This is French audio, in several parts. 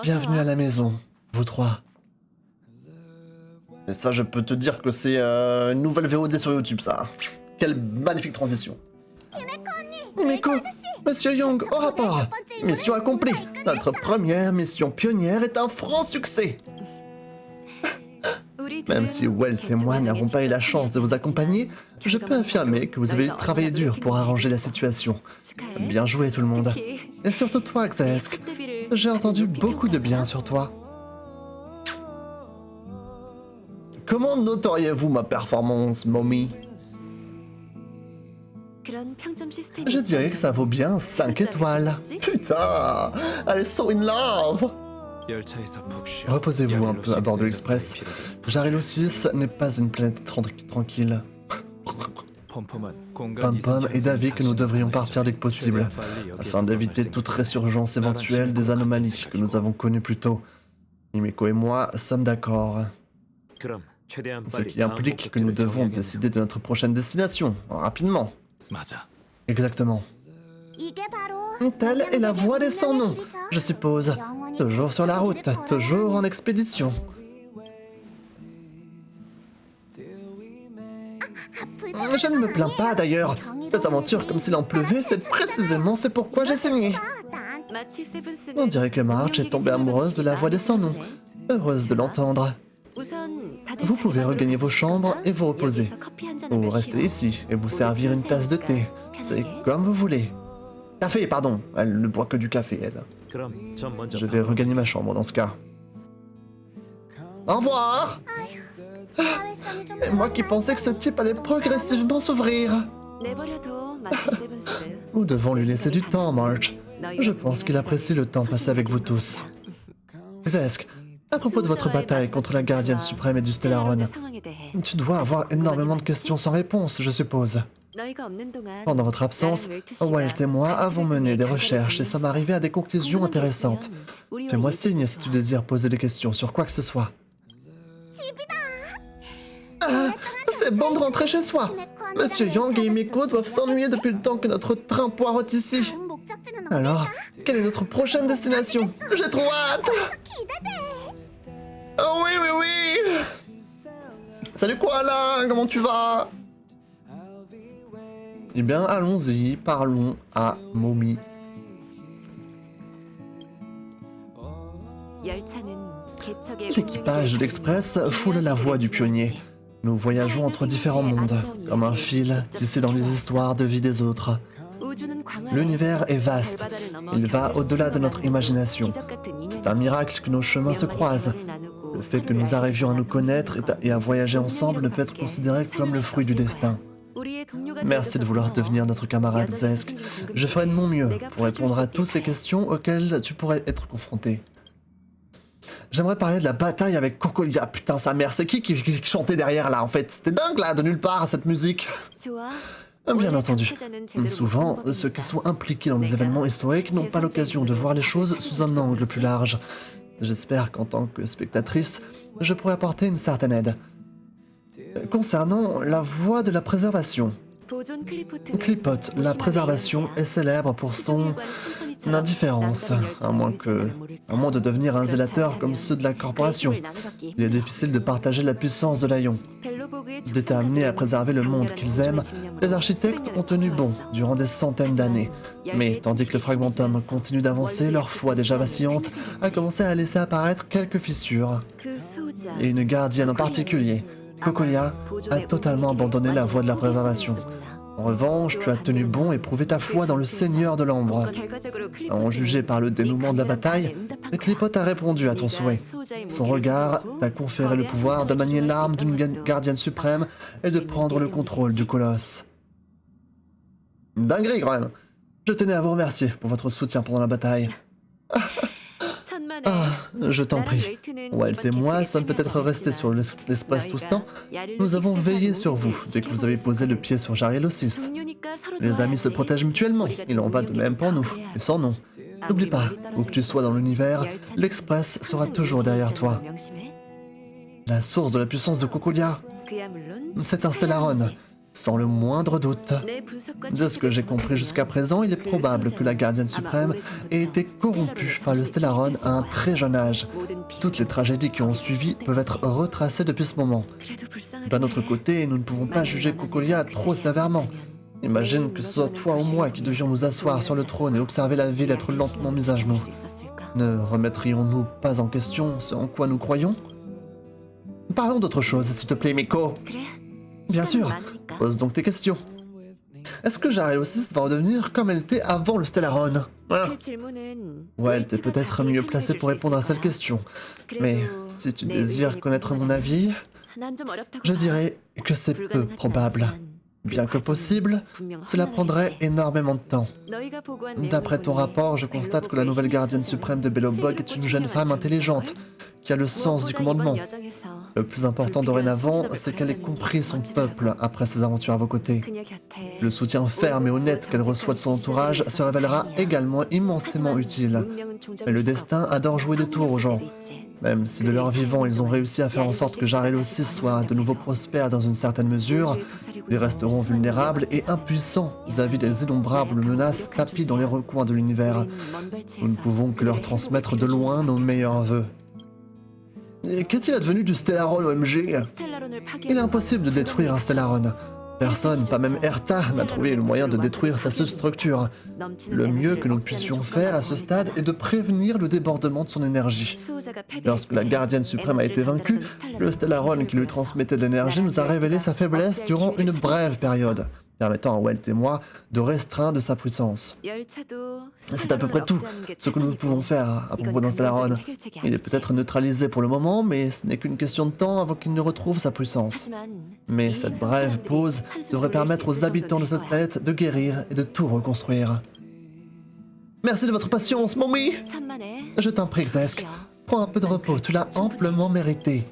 Bienvenue à la maison, vous trois. Et ça, je peux te dire que c'est une nouvelle VOD sur YouTube, ça. Quelle magnifique transition. Himeko, Monsieur Young, au rapport. Mission accomplie. Notre première mission pionnière est un franc succès. Même si Welt et moi n'avons pas eu la chance de vous accompagner, je peux affirmer que vous avez travaillé dur pour arranger la situation. Bien joué tout le monde. Et surtout toi, Xaesk. J'ai entendu beaucoup de bien sur toi. Comment noteriez-vous ma performance, Mommy? Je dirais que ça vaut bien 5 étoiles. Putain, elle est so in love. Reposez-vous un peu à bord de l'Express. Jarilo 6 n'est pas une planète tranquille. Pom-Pom est d'avis que nous devrions partir dès que possible, afin d'éviter toute résurgence éventuelle des anomalies que nous avons connues plus tôt. Himeko et moi sommes d'accord. Ce qui implique que nous devons décider de notre prochaine destination, rapidement. Exactement. Telle est la voie des sans-noms, je suppose. Toujours sur la route, toujours en expédition. Je ne me plains pas d'ailleurs. Les aventures comme s'il en pleuvait, c'est précisément ce pourquoi j'ai saigné. On dirait que March est tombée amoureuse de la voix des sans-noms. Heureuse de l'entendre. Vous pouvez regagner vos chambres et vous reposer. Ou rester ici et vous servir une tasse de thé. C'est comme vous voulez. Café, pardon. Elle ne boit que du café, elle. Je vais regagner ma chambre dans ce cas. Au revoir! Et moi qui pensais que ce type allait progressivement s'ouvrir. Nous devons lui laisser du temps, March. Je pense qu'il apprécie le temps passé avec vous tous. Xesk, à propos de votre bataille contre la gardienne suprême et du Stellaron, tu dois avoir énormément de questions sans réponse, je suppose. Pendant votre absence, Welt et moi avons mené des recherches et sommes arrivés à des conclusions intéressantes. Fais-moi signe si tu désires poser des questions sur quoi que ce soit. Ah, c'est bon de rentrer chez soi. Monsieur Yang et Himeko doivent s'ennuyer depuis le temps que notre train poireaute ici. Alors, quelle est notre prochaine destination? J'ai trop hâte. Oh oui, oui, oui. Salut Koala, comment tu vas? Eh bien, allons-y, parlons à Mommy. L'équipage de l'Express foule la voie du pionnier. Nous voyageons entre différents mondes, comme un fil tissé dans les histoires de vie des autres. L'univers est vaste, il va au-delà de notre imagination. C'est un miracle que nos chemins se croisent. Le fait que nous arrivions à nous connaître et à voyager ensemble ne peut être considéré comme le fruit du destin. Merci de vouloir devenir notre camarade, Xesk. Je ferai de mon mieux pour répondre à toutes les questions auxquelles tu pourrais être confronté. J'aimerais parler de la bataille avec Cocolia. Putain, sa mère, c'est qui chantait derrière là en fait? C'était dingue là, de nulle part, cette musique. Bien entendu. Souvent, ceux qui sont impliqués dans des événements historiques n'ont pas l'occasion de voir les choses sous un angle plus large. J'espère qu'en tant que spectatrice, je pourrai apporter une certaine aide. Concernant la voie de la préservation. Clipot, la préservation est célèbre pour son indifférence, à moins de devenir un zélateur comme ceux de la corporation. Il est difficile de partager la puissance de l'Aion. Déterminés à préserver le monde qu'ils aiment, les architectes ont tenu bon durant des centaines d'années. Mais tandis que le fragmentum continue d'avancer, leur foi déjà vacillante a commencé à laisser apparaître quelques fissures. Et une gardienne en particulier, Cocolia, a totalement abandonné la voie de la préservation. En revanche, tu as tenu bon et prouvé ta foi dans le Seigneur de l'Ombre. En jugé par le dénouement de la bataille, Clipot a répondu à ton souhait. Son regard t'a conféré le pouvoir de manier l'arme d'une gardienne suprême et de prendre le contrôle du colosse. Dinguerie quand même. Je tenais à vous remercier pour votre soutien pendant la bataille. Ah, je t'en prie. Welt et moi sommes peut-être restés sur l'Express tout ce temps. Nous avons veillé sur vous dès que vous avez posé le pied sur Jarilo 6. Les amis se protègent mutuellement. Il en va de même pour nous, et sans nous. N'oublie pas, où que tu sois dans l'univers, l'Express sera toujours derrière toi. La source de la puissance de Cocolia, c'est un Stellaron. Sans le moindre doute. De ce que j'ai compris jusqu'à présent, il est probable que la gardienne suprême ait été corrompue par le Stellaron à un très jeune âge. Toutes les tragédies qui ont suivi peuvent être retracées depuis ce moment. D'un autre côté, nous ne pouvons pas juger Cocolia trop sévèrement. Imagine que ce soit toi ou moi qui devions nous asseoir sur le trône et observer la ville être lentement mise à genoux. Ne remettrions-nous pas en question ce en quoi nous croyons? Parlons d'autre chose, s'il te plaît, Miko. Bien sûr, pose donc tes questions. Est-ce que Jarell aussi va redevenir comme elle était avant le Stellaron? Ouais, elle t'est peut-être mieux placée pour répondre à cette question. Mais si tu désires connaître mon avis, je dirais que c'est peu probable. Bien que possible, cela prendrait énormément de temps. D'après ton rapport, je constate que la nouvelle gardienne suprême de Belobog est une jeune femme intelligente, qui a le sens du commandement. Le plus important dorénavant, c'est qu'elle ait compris son peuple après ses aventures à vos côtés. Le soutien ferme et honnête qu'elle reçoit de son entourage se révélera également immensément utile. Mais le destin adore jouer des tours aux gens. Même si de leur vivant ils ont réussi à faire en sorte que Jarell aussi soit de nouveau prospère dans une certaine mesure, ils resteront vulnérables et impuissants vis-à-vis des innombrables menaces tapies dans les recoins de l'univers. Nous ne pouvons que leur transmettre de loin nos meilleurs vœux. Qu'est-il advenu du Stellaron OMG? Il est impossible de détruire un Stellaron. Personne, pas même Erta, n'a trouvé le moyen de détruire sa structure. Le mieux que nous puissions faire à ce stade est de prévenir le débordement de son énergie. Lorsque la gardienne suprême a été vaincue, le Stellaron qui lui transmettait de l'énergie nous a révélé sa faiblesse durant une brève période, permettant à Welt et moi de restreindre sa puissance. C'est à peu près tout ce que nous pouvons faire à propos d'un Stellaron. Il est peut-être neutralisé pour le moment, mais ce n'est qu'une question de temps avant qu'il ne retrouve sa puissance. Mais cette brève pause devrait permettre aux habitants de cette planète de guérir et de tout reconstruire. Merci de votre patience, Momi! Je t'en prie, Xesk. Prends un peu de repos, tu l'as amplement mérité.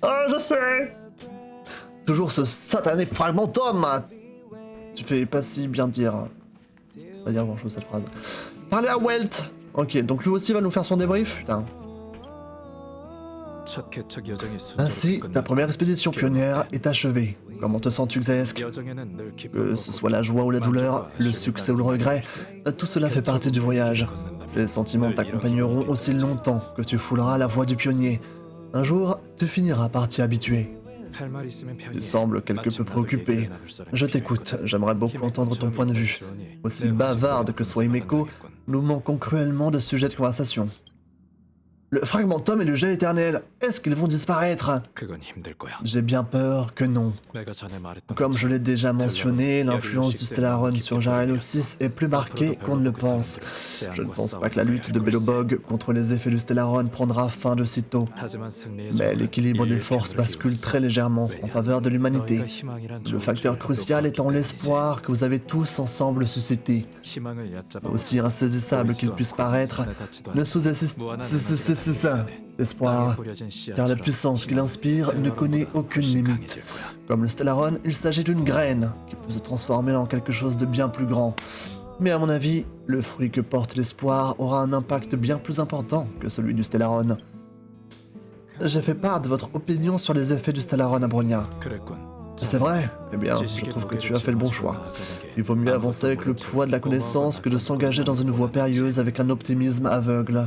Ah, je sais! Toujours ce satané fragmentum! Tu fais pas si bien dire. Pas dire grand chose cette phrase. Parlez à Welt! Ok, donc lui aussi va nous faire son débrief? Putain. Ainsi, ta première expédition pionnière est achevée. Comment te sens-tu, Xesk? Que ce soit la joie ou la douleur, le succès ou le regret, tout cela fait partie du voyage. Ces sentiments t'accompagneront aussi longtemps que tu fouleras la voie du pionnier. Un jour, tu finiras par t'y habituer. Tu sembles quelque peu préoccupé. Je t'écoute, j'aimerais beaucoup entendre ton point de vue. Aussi bavarde que soit Himeko, nous manquons cruellement de sujets de conversation. Le fragmentum et le jet éternel, est-ce qu'ils vont disparaître? J'ai bien peur que non. Comme je l'ai déjà mentionné, l'influence du Stellaron sur Jarell aussi est plus marquée qu'on ne le pense. Je ne pense pas que la lutte de Belobog contre les effets du Stellaron prendra fin de sitôt. Mais l'équilibre des forces bascule très légèrement en faveur de l'humanité. Le facteur crucial étant l'espoir que vous avez tous ensemble suscité. Aussi insaisissable qu'il puisse paraître, ne sous-estimez l'espoir, car la puissance qu'il inspire ne connaît aucune limite. Comme le Stellaron, il s'agit d'une graine qui peut se transformer en quelque chose de bien plus grand. Mais à mon avis, le fruit que porte l'espoir aura un impact bien plus important que celui du Stellaron. J'ai fait part de votre opinion sur les effets du Stellaron à Bronia. C'est vrai? Eh bien, je trouve que tu as fait le bon choix. Il vaut mieux avancer avec le poids de la connaissance que de s'engager dans une voie périlleuse avec un optimisme aveugle.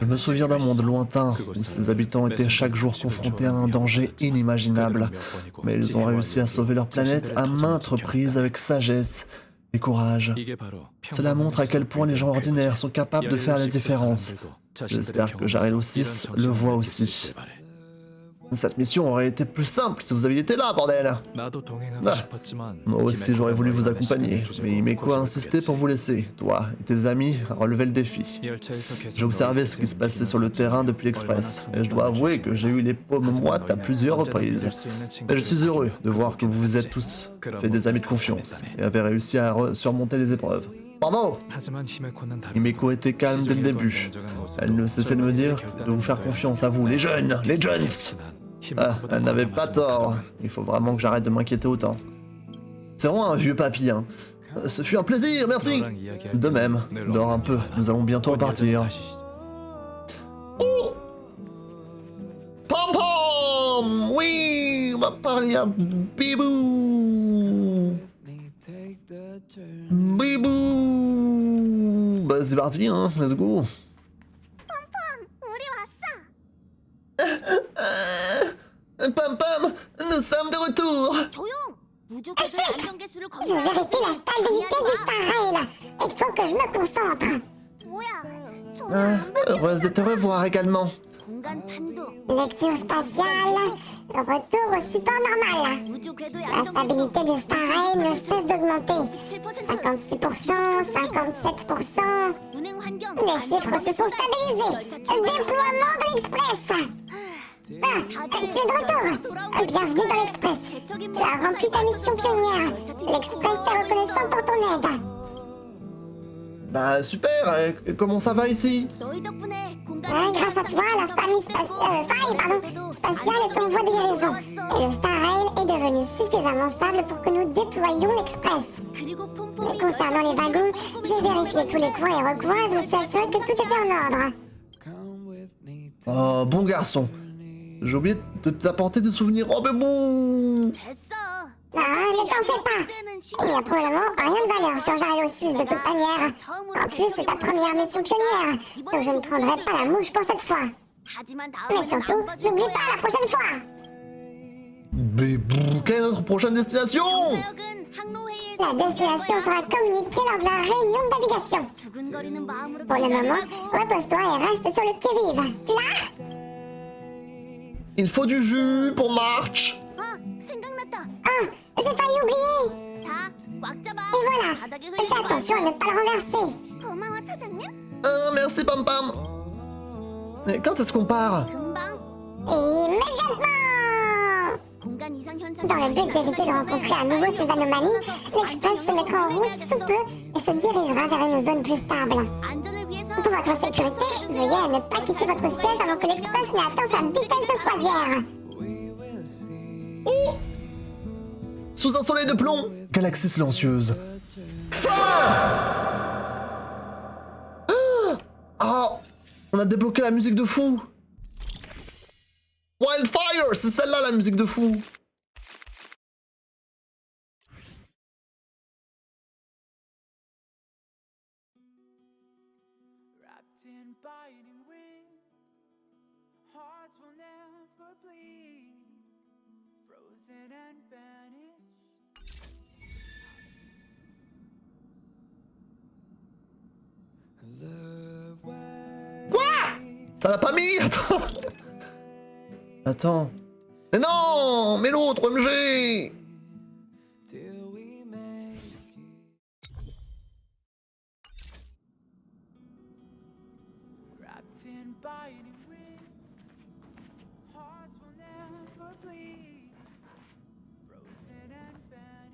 Je me souviens d'un monde lointain où ses habitants étaient chaque jour confrontés à un danger inimaginable. Mais ils ont réussi à sauver leur planète à maintes reprises avec sagesse et courage. Cela montre à quel point les gens ordinaires sont capables de faire la différence. J'espère que Jarell aussi le voit aussi. Cette mission aurait été plus simple si vous aviez été là, bordel! Moi aussi j'aurais voulu vous accompagner, mais Himeko a insisté pour vous laisser, toi et tes amis, à relever le défi. J'ai observé ce qui se passait sur le terrain depuis l'Express, et je dois avouer que j'ai eu les paumes moites à plusieurs reprises. Et je suis heureux de voir que vous vous êtes tous fait des amis de confiance, et avez réussi à surmonter les épreuves. Bravo! Himeko était calme dès le début. Elle ne cessait de me dire de vous faire confiance à vous, les jeunes! Les jeunes! Ah, elle n'avait pas tort. Il faut vraiment que j'arrête de m'inquiéter autant. C'est vraiment un vieux papy, hein. Ce fut un plaisir, merci! De même, dors un peu, nous allons bientôt repartir. Oh! Pom pom! Oui! On va parler à Bibou! Bibou. Bah c'est parti, hein, let's go. Pam Pam, nous sommes de retour. Je vérifie la stabilité du Star Rail. Il faut que je me concentre. Heureuse de te revoir également. Lecture spatiale, retour au support normal. La stabilité du Star Rail ne cesse d'augmenter. 56%, 57%. Les chiffres se sont stabilisés. Déploiement de l'Express. Tu es de retour. Bienvenue dans l'Express. Tu as rempli ta mission pionnière. L'Express t'est reconnaissant pour ton aide. Bah super, comment ça va ici? Grâce à toi, la famille spatiale est en voie de guérison. Et le Star Rail est devenu suffisamment stable pour que nous déployions l'Express. Mais concernant les wagons, j'ai vérifié tous les coins et recoins et je me suis assuré que tout était en ordre. Oh, bon garçon. J'ai oublié de t'apporter des souvenirs. Oh, mais bon. Ne t'en fais pas. Il n'y a probablement rien de valeur sur Jarelo 6 de toute manière. En plus, c'est ta première mission pionnière, donc je ne prendrai pas la mouche pour cette fois. Mais surtout, n'oublie pas la prochaine fois. Mais bon, quelle est notre prochaine destination? La destination sera communiquée lors de la réunion de navigation. Pour le moment, repose-toi et reste sur le qui-vive. Tu l'as? Il faut du jus pour March. Ah, j'ai failli oublier. Et voilà, fais attention à ne pas le renverser. Merci Pam Pam. Et quand est-ce qu'on part? Immédiatement. Dans le but d'éviter de rencontrer à nouveau ces anomalies, l'Express se mettra en route sous peu et se dirigera vers une zone plus stable. Pour votre sécurité, veuillez à ne pas quitter votre siège avant que l'Express n'ait atteint sa vitesse de croisière. Sous un soleil de plomb, galaxie silencieuse. Ah, on a débloqué la musique de fou. Wildfire, c'est celle-là la musique de fou. Quoi? Ça l'a pas mis? Attends. Attends. Mais non! Mais l'autre, OMG!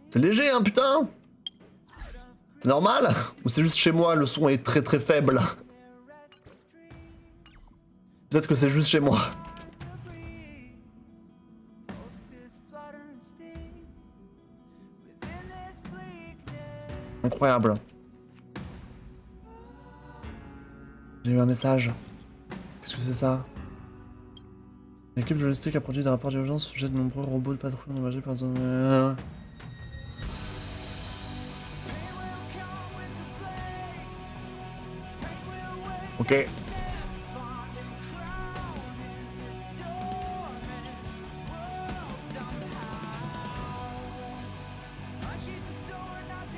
C'est léger, hein, putain! C'est normal? Ou c'est juste chez moi, le son est très très faible? Peut-être que c'est juste chez moi. Incroyable. J'ai eu un message. Qu'est-ce que c'est ça? L'équipe logistique a produit des rapports d'urgence au sujet de nombreux robots de patrouille endommagés par... Ok.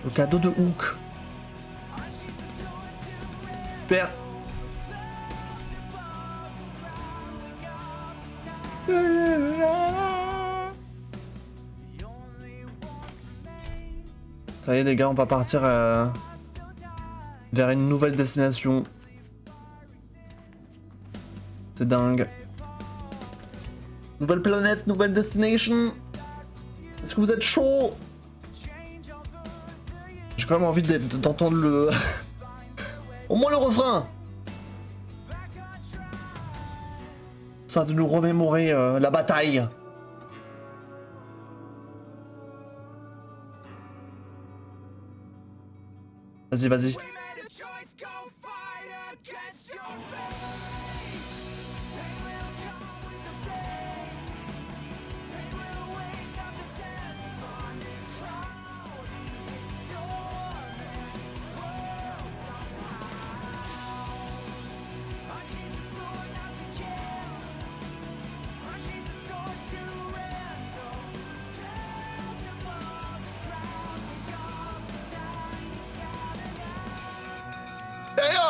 Le cadeau de Hook. Super. Ça y est les gars, on va partir vers une nouvelle destination. C'est dingue. Nouvelle planète, nouvelle destination. Est-ce que vous êtes chaud? J'ai quand même envie d'entendre le... Au moins le refrain. Ça de nous remémorer la bataille. Vas-y, vas-y.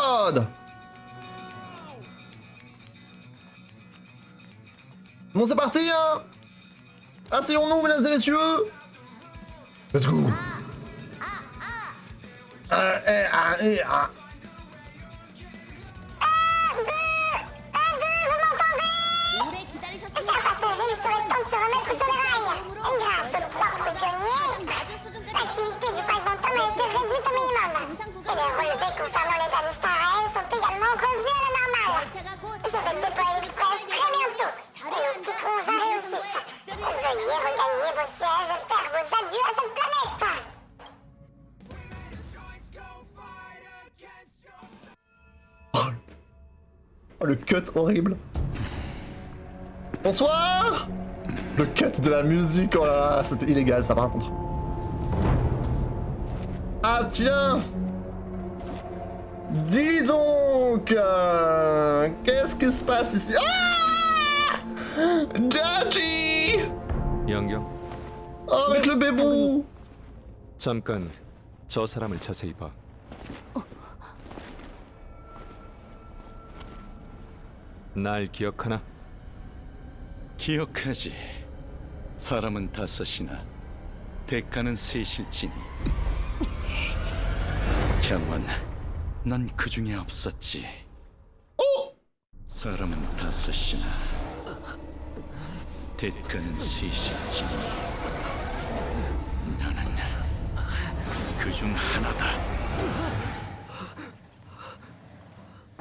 god! Bon, c'est parti, hein! Asseyons-nous, mesdames et messieurs! Let's go! L'activité du fragmentum a été réduite au minimum. Et les relevés concernant l'état du Starel sont également revus à la normale. Je vais déployer l'Express très bientôt. Et nous quitterons Jaré aussi. Veuillez regagner vos sièges et faire vos adieux à cette planète. Oh, le cut horrible. Bonsoir! Le cut de la musique, oh là là, c'était illégal ça par contre. Ah tiens! Dis donc! Qu'est-ce qui se passe ici? Ah! Judgy! 영경, Avec le bébou! 잠깐 저 사람을 자세히 봐. 날 기억하나? 기억하지. 사람은 다섯이나 대가는 셋일지니. 경원, 넌 그 중에 없었지. 사람은 다섯이나 대가는 셋일지니. 너는 그 중 하나다.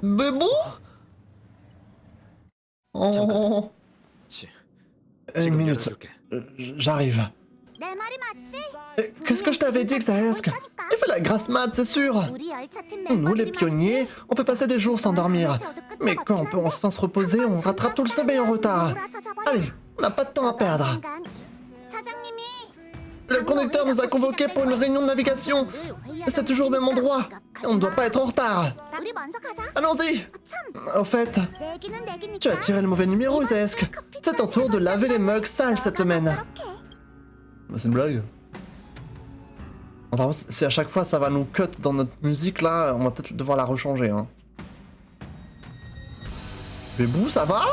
Bébou? Oh, 치, une minute, j'arrive. Qu'est-ce que je t'avais dit, Xaesk? Il fait la grasse mat, c'est sûr. Nous, les pionniers, on peut passer des jours sans dormir. Mais quand on peut enfin se reposer, on rattrape tout le sommeil en retard. Allez, on n'a pas de temps à perdre. Le conducteur nous a convoqués pour une réunion de navigation. C'est toujours au même endroit. On ne doit pas être en retard. Allons-y. Au fait, tu as tiré le mauvais numéro, Xaesk. C'est ton tour de laver les mugs sales cette semaine. C'est une blague. Par contre, si à chaque fois ça va nous cut dans notre musique là, on va peut-être devoir la rechanger. Hein. Bébou, ça va?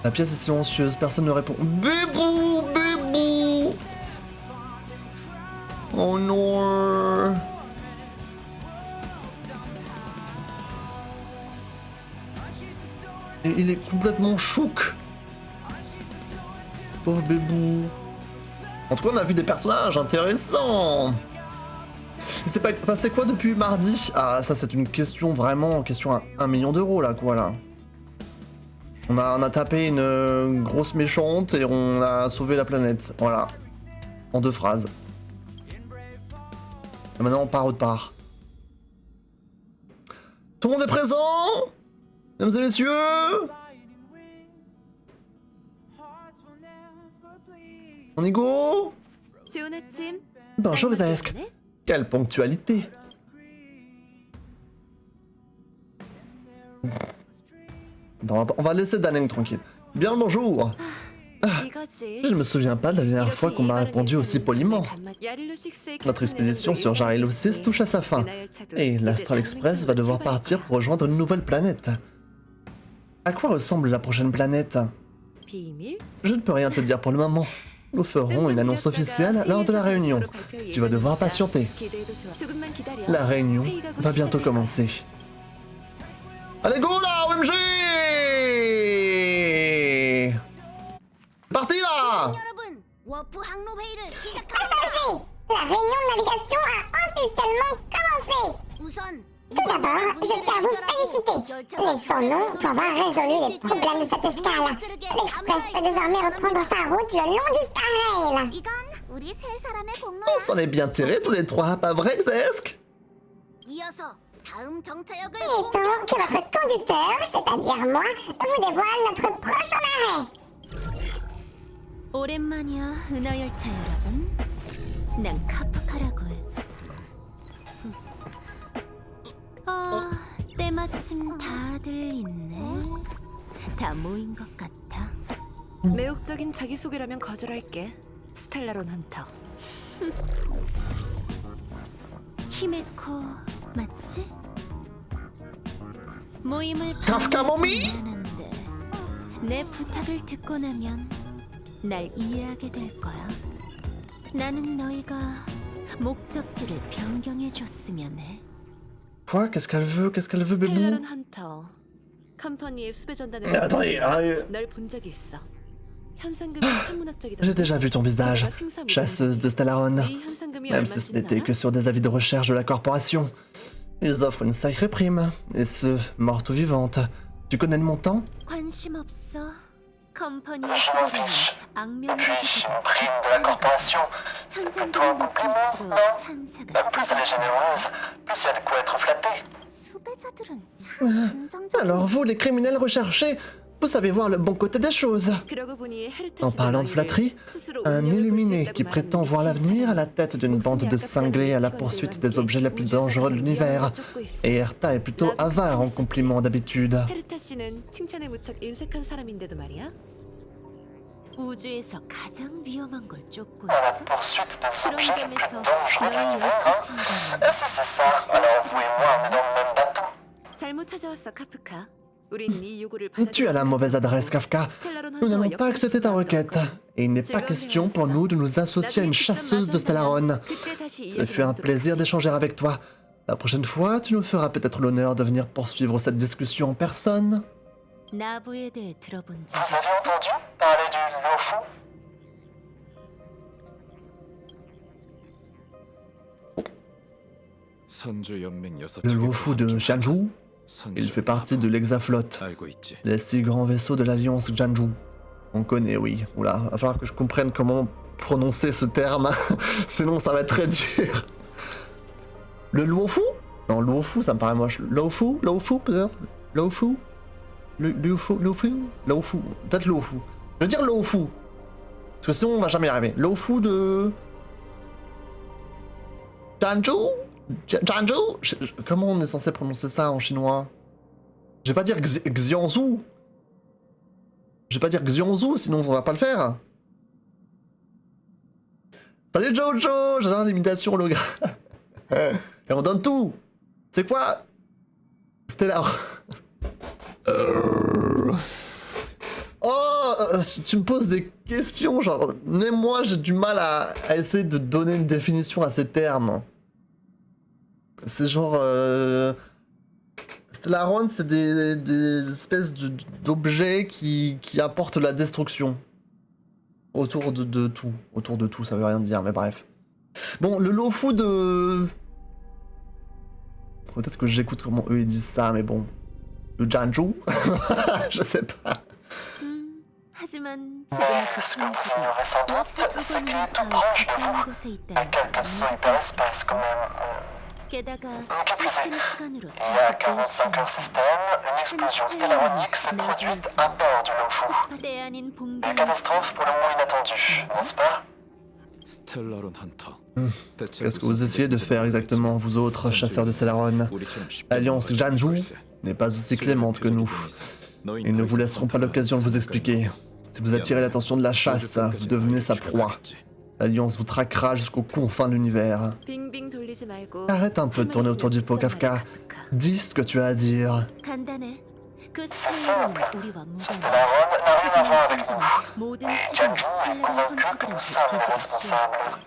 La pièce est silencieuse, personne ne répond. Bébou, bébou. Oh non. Et il est complètement chouk. Oh bébou. En tout cas, on a vu des personnages intéressants. Il s'est passé quoi depuis mardi? Ah, ça c'est une question vraiment, question à 1 million d'euros là, quoi là. On a tapé une grosse méchante et on a sauvé la planète, voilà. En 2 phrases. Et maintenant on part autre part. Tout le monde est présent? Mesdames et messieurs? On y go? Bonjour Xaesk. Quelle ponctualité. Non, on va laisser Daneng tranquille. Bien le bonjour. Je ne me souviens pas de la dernière fois qu'on m'a répondu aussi poliment. Notre expédition sur Jarilo 6 touche à sa fin. Et l'Astral Express va devoir partir pour rejoindre une nouvelle planète. À quoi ressemble la prochaine planète? Je ne peux rien te dire pour le moment. Nous ferons une annonce officielle lors de la réunion. Tu vas devoir patienter. La réunion va bientôt commencer. Allez go là, OMG! Parti là! Passagers, la réunion de navigation a officiellement commencé. Tout d'abord, je tiens à vous féliciter. Laissons-nous pour avoir résolu les problèmes de cette escale. L'Express peut désormais reprendre sa route le long du Star Rail. On s'en est bien tirés tous les trois, pas vrai, Xaesk? Il est temps que votre conducteur, c'est-à-dire moi, vous dévoile notre prochain arrêt. 오랜만이야, 은하열차 여러분. 난 카프카라고 해. 때마침 다들 있네. 다 모인 것 같아. 매혹적인 자기소개라면 거절할게. 스텔라론 헌터. 히메코 맞지? 모임을 Kafka mommy? 하는데 내 부탁을 듣고 나면 날 이해하게 될 거야. 나는 너희가 목적지를 변경해 줬으면 해. Quoi? Qu'est-ce qu'elle veut? Qu'est-ce qu'elle veut, bébou? 스텔라론 헌터. 컴퍼니의 수배 전단에서 Attendez, 널 본 적이 있어. 현상금이 천문학적이다. j'ai déjà vu ton visage, chasseuse de Stellaron. 이 현상금이 Même si ce 얼마인지 n'était 알아? que sur des avis de recherche de la corporation. Ils offrent une sacrée prime, et ce, morte ou vivante. Tu connais le montant? 관심 없어. 컴퍼니의 Je m'en 수배는 fiche. Et 악명으로 puis, une prime de la corporation, c'est plutôt un compliment, non? Plus elle est généreuse, plus il y a de quoi être flatté. 수배자들은 참 긍정적이야. Alors vous, les criminels recherchés, vous savez voir le bon côté des choses. 그러고 보니 헤르타 En 씨도 parlant de 너희를 flatterie, 스스로 un 운명을 볼수 illuminé 있다고 qui prétend 말하는 voir 미친 l'avenir à la 사람. tête d'une bande de cinglés à la poursuite des objets les plus dangereux de l'univers. Et Erta est plutôt avare en compliments d'habitude. 헤르타 씨는 칭찬에 무척 인색한 사람인데도 말이야. 우주에서 가장 위험한 걸 쫓고 À la 있어. poursuite des objets les plus 실험점에서 dangereux de 너희 l'univers, hein? 외채팅자는 Et si c'est ça, alors vous et moi, on est dans le même bateau. 잘못 찾아왔어, 카프카. 우린 네 요구를 Tu as la mauvaise adresse, Kafka. Nous n'allons pas accepter ta requête. Et il n'est pas question pour nous de nous associer à une chasseuse de Stellaron. Ce fut un plaisir d'échanger avec toi. La prochaine fois, tu nous feras peut-être l'honneur de venir poursuivre cette discussion en personne. 나부에 대해 들어본 적 Vous avez entendu parler du Lofu? Le Luofu de Jianzhou, il fait partie de l'Hexaflotte, 알고 있지. les 6 grands vaisseaux de l'Alliance Jianzhou. On connaît, oui. Oula, va falloir que je comprenne comment prononcer ce terme, sinon ça va être très dur. Le Luofu? Non, Luofu, ça me paraît moche. Luofu? Luofu, peut-être? Luofu? Luofu? Luofu? Peut-être Luofu. Je veux dire Luofu. Parce que sinon on va jamais y arriver. Luofu de... Jianzhou? Jianzhou? Comment on est censé prononcer ça en chinois? Je vais pas dire Xianzhou. Je vais pas dire Xianzhou, sinon on va pas le faire. Salut Jojo, j'adore l'imitation holographe. Et on donne tout. C'est quoi? Stellar. Oh, si tu me poses des questions, genre, même moi j'ai du mal à essayer de donner une définition à ces termes. C'est genre... Stellaron, c'est des espèces d'objets qui apportent la destruction. Autour de tout. Autour de tout, ça veut rien dire, mais bref. Bon, le Lofu de... Peut-être que j'écoute comment eux ils disent ça, mais bon. Le Jianzhou? Je sais pas. 하지만 Mais ce que vous ignorez sans doute, c'est qu'il est tout proche de vous. À quelques sauts hyperespace quand même. 게다가 Qui plus est, 시스템 시간으로 il y a 45 heures système, une explosion stellaronique s'est produite à bord du Lofu. 때 아닌 Une 봉변 catastrophe pour le moins inattendue, n'est-ce pas? 스텔라론 헌터. Qu'est-ce que vous essayez de faire exactement, vous autres chasseurs de Stellaron? L'Alliance Jianzhou n'est pas aussi clémente que nous. Ils ne vous laisseront pas l'occasion de vous expliquer. Si vous attirez l'attention de la chasse, vous devenez sa proie. L'Alliance vous traquera jusqu'aux confins de l'univers. 빙빙 돌리지 말고 Arrête un peu de tourner autour du pot, Kafka. Dis ce que tu as à dire. 간단해. 그 C'est 스텔라론은 simple. 우리와 Ce 무관해. Stellaron n'a rien à voir avec vous. 모든 Et 책임은 Jianzhou est 스텔라론 convaincu que nous sommes les 헌터들한테 responsables.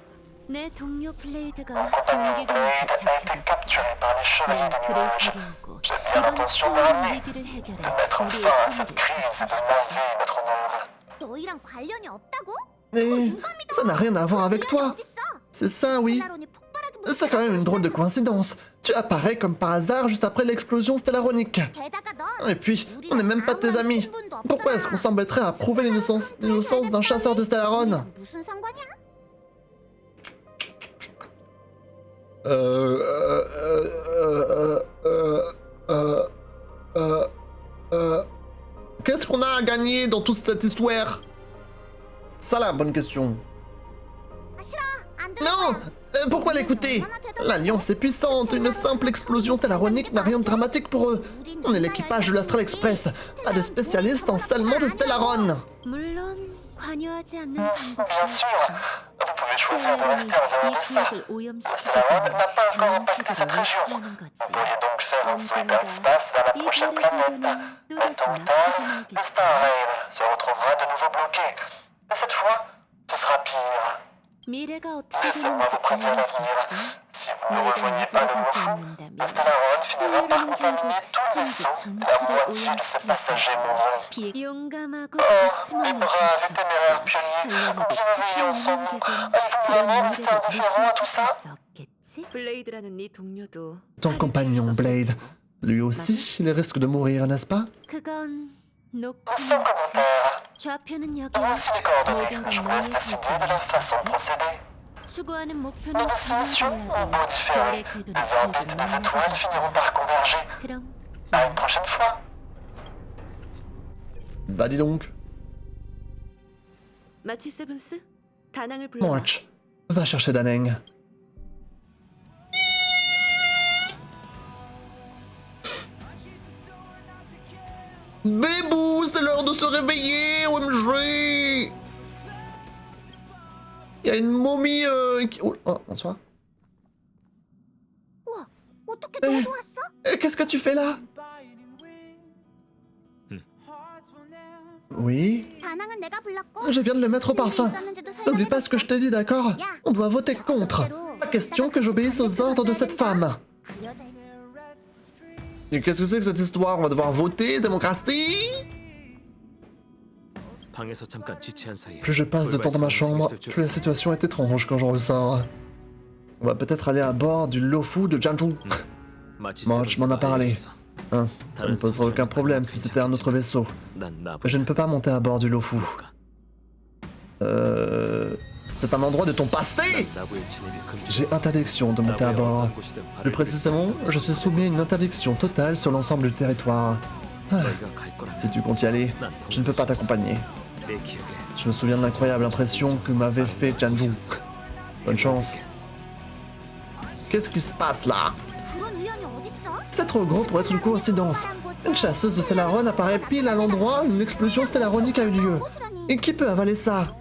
내 동료 블레이드가 Mon compagnon 공개군한테 Blade a été 잡혀갔어. capturé par les chevaliers 난 des 그를 nuages. 데려오고 J'ai bien 이번 l'intention de le 수많은 ramener, 위기를 해결해 de mettre 우리의 fin à cette 힘을 crise et de laver notre honneur. 너희랑 관련이 없다고? Eh, ça n'a rien à voir avec toi. C'est ça, oui. stellar론이 폭발하기 C'est quand même une drôle de coïncidence. Tu apparais comme par hasard juste après l'explosion stellaronique. 게다가 넌 Et puis, on n'est même pas tes amis. Pourquoi est-ce qu'on s'embêterait à prouver l'innocence d'un chasseur de Stellaron? 무슨 상관이야? Qu'est-ce qu'on a à gagner dans toute cette histoire? Ça la bonne question. 아 싫어. 안 들어. Non! Pourquoi l'écouter? L'Alliance est puissante, une simple explosion stellaronique n'a rien de dramatique pour eux. On est l'équipage de l'Astral Express, pas de spécialistes en scellement de Stellaron. 물론 관여하지 않는 Bien sûr, 방법도 vous pouvez choisir de rester en dehors de ça. 이 구역을 Stellaron n'a pas encore 다음 impacté cette 세대를 région. 위협하는 거지. Vous pourriez donc faire un saut hyperespace vers la prochaine planète. Mais tôt ou tard, le Star Rail se retrouvera de nouveau bloqué. Et cette fois, ce sera pire. 미래가 어떻게 Laissez-moi vous prêter à 되는지 l'avenir. 알려줄까? Si vous ne 너희가 rejoignez pas le 나보다 Lofu, 않는다면 le Stellaron finira par 스텔라론 contaminer 결국 tout le 생기 vaisseau et la 전체를 moitié de ses 오염시킬 passagers mourront. 비 용감하고 Oh, 거침없는 les braves et téméraires pionniers, 선량하고 bienveillants 착한 sont-nous? 인간들은 Allez-vous 그런 vraiment rester 미래를 indifférent à tout ça? 수 없겠지? 블레이드라는 네 동료도 Ton compagnon, Blade. Lui aussi, il risque de mourir, n'est-ce pas? 그건 놓고 Sans commentaire. 좌표는 여기 Voici les coordonnées. 모든 건 Je vous laisse 너의 décider de la façon de procéder. 추구하는 목표는 Nos destinations ont beau différer. Les orbites des étoiles finiront par converger. 그럼 À une prochaine fois. Bah dis donc. 마치 세븐스? 다낭을 불러라. March, va chercher Daneng. Bébou, c'est l'heure de se réveiller, OMG! Il y a une momie qui... Oh, bonsoir. 어떻게 너도 왔어? Qu'est-ce que tu fais là? Oui, 다낭은 내가 불렀고 je viens de le mettre au parfum. N'oublie pas ce que je t'ai dit, d'accord? On doit voter contre. Pas question que j'obéisse aux ordres de cette femme. 그 여자애 Et qu'est-ce que c'est que cette histoire? On va devoir voter, démocratie? 방에서 잠깐 지체한 사이에 Plus je passe de temps dans ma chambre, plus la situation est étrange quand j'en ressors. On va peut-être aller à bord du Lofu de Jeonju. March m'en a parlé. Hein, ça ne poserait aucun problème si c'était un autre vaisseau. Je ne peux pas monter à bord du Lofu. C'est un endroit de ton passé! J'ai interdiction de monter à bord. Plus précisément, je suis soumis à une interdiction totale sur l'ensemble du territoire. Ah, si tu comptes y aller, je ne peux pas t'accompagner. Je me souviens de l'incroyable impression que m'avait fait Jeonju. Bonne chance. Qu'est-ce qui se passe là? 그런 우연이 어딨어? C'est trop gros pour être une coïncidence. Une chasseuse de Stellaron apparaît pile à l'endroit où une explosion stellaronique a eu lieu. Et qui peut avaler ça?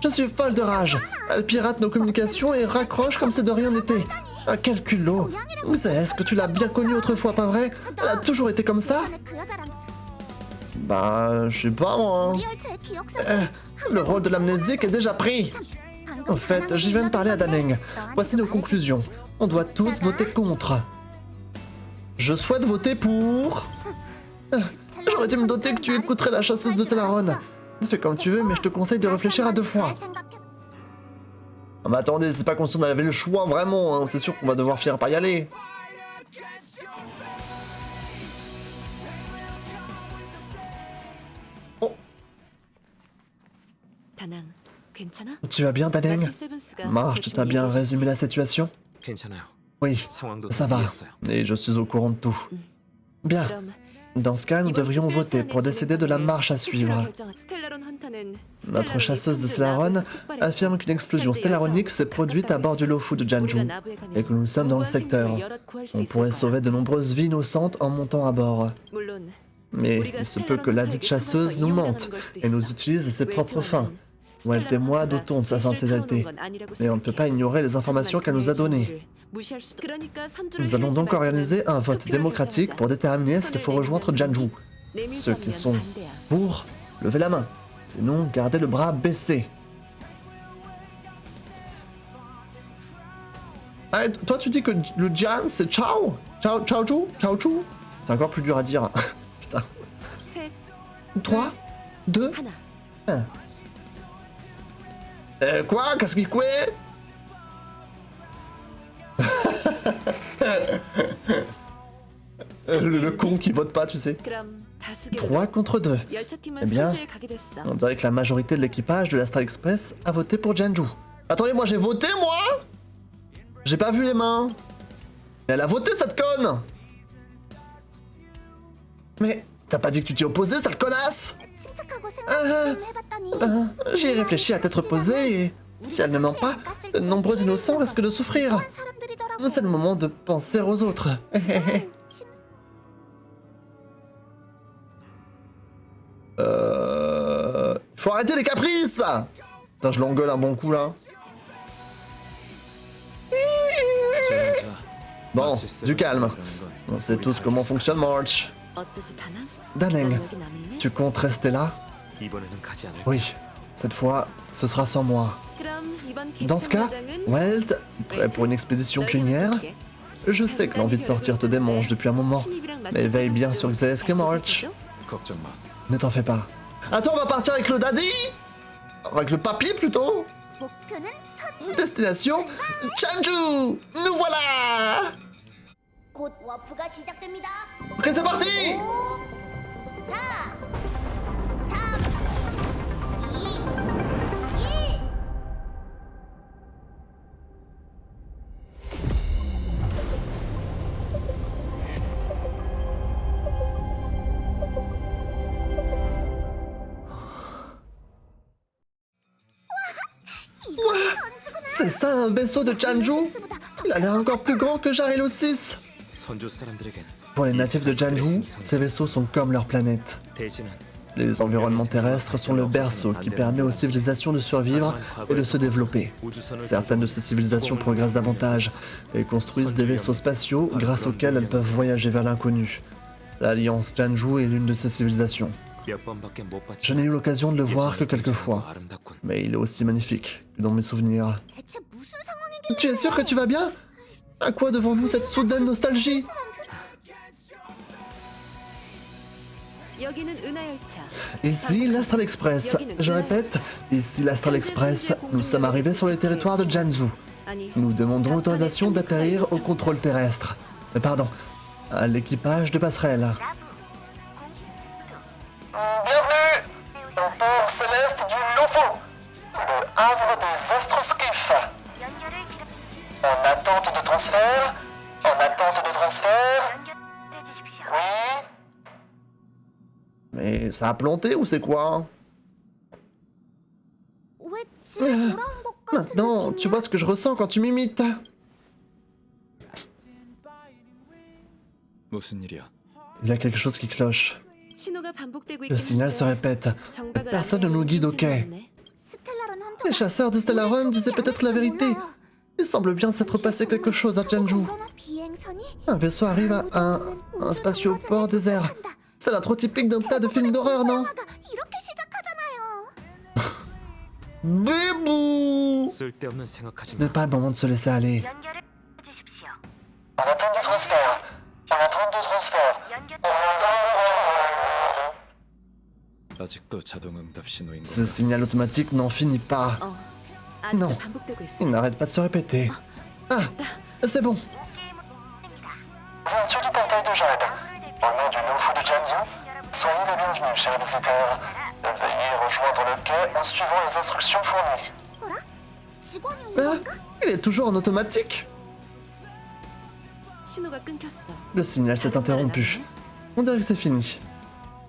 Je suis folle de rage. Elle pirate nos communications et raccroche comme si de rien n'était. Ah, quel culot. Est-ce que tu l'as bien connue autrefois, pas vrai? Elle a toujours été comme ça? 그 여자랑 Bah, je sais pas moi. 우리 열차의 기억상 Le rôle de l'amnésique est déjà pris. En fait, je viens de parler à Daneng. Voici nos conclusions. On doit tous voter contre. Je souhaite voter pour... J'aurais dû me doter que tu écouterais la chasseuse de Stellaron. Fais comme tu veux, mais je te conseille de réfléchir à 2 fois. Ah, mais attendez, c'est pas comme si on avait le choix, vraiment, hein. C'est sûr qu'on va devoir finir par y aller. Oh, 다낭, 괜찮아? tu vas bien, Daneng? 마치 세븐스가 Marche, 대충 t'as bien 얘기해줬지. résumé la situation? 괜찮아요. Oui, 상황도 ça va. 이해했어요. Et je suis au courant de tout. Bien. 그럼 Dans ce cas, nous 이번 devrions 특별 voter 사안의 pour décider de la 진행 marche à 가운데 suivre. 결정한 스텔라론 헌터는 Notre 스텔라론이 chasseuse de 평소 Stellaron 나부에서 폭발했고, affirme qu'une explosion 현재 stellaronique 열차와 s'est produite à bord du Lofu de Jeonju 우리가 나부에 가면 et que nous sommes dans le 무고한 secteur. 생명을 여럿 구할 수 On 있을 pourrait 거야. sauver de nombreuses vies innocentes en montant à bord. 물론 Mais il se peut que la dite chasseuse nous mente et nous utilise à ses propres fins. Ou elle témoigne d'autant de sa sincérité. Mais on ne peut pas ignorer les informations qu'elle nous a données. Nous allons donc organiser un vote démocratique pour déterminer s'il faut rejoindre Jeonju. Ceux qui sont pour, levez la main. Sinon, gardez le bras baissé. Ah, toi tu dis que le Jian c'est Chao? Chao Chu? C'est encore plus dur à dire. Putain. 3, 2, 1. Quoi? Qu'est-ce qu'il quoi? Le con qui vote pas, tu sais. 3 contre 2. Eh bien, on dirait que la majorité de l'équipage de l'Astral Express a voté pour Jeonju. Attendez, moi j'ai voté, moi? J'ai pas vu les mains. Mais elle a voté, cette conne! Mais t'as pas dit que tu t'y opposais, sale connasse? 침착하고 생각 좀 해봤더니 J'y ai réfléchi à tête reposée et... Si elle ne ment pas, de nombreux innocents risquent de souffrir. 사람들이더라고. C'est le moment de penser aux autres. Faut arrêter les caprices! Putain, je l'engueule un bon coup là. 조용히 자. Bon, du calme. On sait tous comment fonctionne March. 어쩌지 다나? Daneng, 넌 여기 남을래? tu comptes rester là? 이번에는 가지 않을. Oui, cette fois, ce sera sans moi. 그럼 이번 Dans ce cas, 개천장은 Welt, prêt pour une expédition pionnière? Je sais que l'envie de sortir te démange depuis un moment, mais veille bien sur Xesk et March. 걱정 마. Ne t'en fais pas. Attends, on va partir avec le daddy? Avec le papy plutôt? 목표는 Destination Jeonju! Nous voilà! 곧 워프가 시작됩니다. Ok, c'est parti! 4, 3, 2, 1. C'est ça un vaisseau de Jeonju? Il a l'air encore plus grand que Jarilo 6. 선조 사람들에겐 Pour les natifs de Jeonju, ces vaisseaux sont comme leur planète. 대신은 Les environnements terrestres sont le berceau qui permet aux civilisations de survivre et de se développer. 우주선을 Certaines de ces civilisations progressent davantage et construisent des vaisseaux spatiaux grâce auxquels elles peuvent voyager vers l'inconnu. L'Alliance Jeonju est l'une de ces civilisations. 몇 번밖에 못 봤지. Je n'ai eu l'occasion de le voir que quelques fois, 아름답군. mais il est aussi magnifique que dans mes souvenirs. 대체 무슨 상황이길래 Tu es sûr que tu vas bien? À quoi devons-nous cette soudaine nostalgie? 여기는 은하열차. Ici, l'Astral Express. Je répète, ici l'Astral Express. Nous sommes arrivés sur le territoire de Jeonju. 아니, Nous demanderons autorisation d'atterrir au contrôle terrestre. Pardon, à l'équipage de passerelle. Bienvenue au port céleste du Lofo, le havre des astroskiffs. En attente de transfert. En attente de transfert. Oui. Mais ça a planté ou c'est quoi? 왜 집에 돌아온 것 같은 Maintenant, tu vois ce que je ressens quand tu m'imites. 무슨 일이야? Il y a quelque chose qui cloche. 신호가 반복되고 Le 있긴 signal se 한데 répète. 정박을 Personne ne 안 nous guide au 해도 quai. 괜찮네. 스텔라론 헌터가 Les chasseurs de Stellaron disaient peut-être la vérité. Il semble bien s'être passé quelque chose à Jeonju. 비행선이 Un vaisseau arrive à un spatioport désert. C'est la trop typique d'un tas de films d'horreur, non? 이렇게 시작하잖아요. Bébou! 쓸데없는 생각하지 Ce 마. n'est pas le moment de se laisser aller. En attente de transfert. En attente de transfert. 아직도 자동 응답 신호인 거. Ce signal automatique n'en finit pas. 어, 아직도 Non. 반복되고 있어. Il n'arrête pas de se répéter. Ah, c'est bon. Ouverture du portail de Jade. Au nom du Lofu de Jeonju, soyez les bienvenus, chers visiteurs. Veuillez rejoindre le quai en suivant les instructions fournies. 어라? 직원이 온 Ah, 건가? il est toujours en automatique. 신호가 끊겼어. Le signal s'est interrompu. On dirait que c'est fini.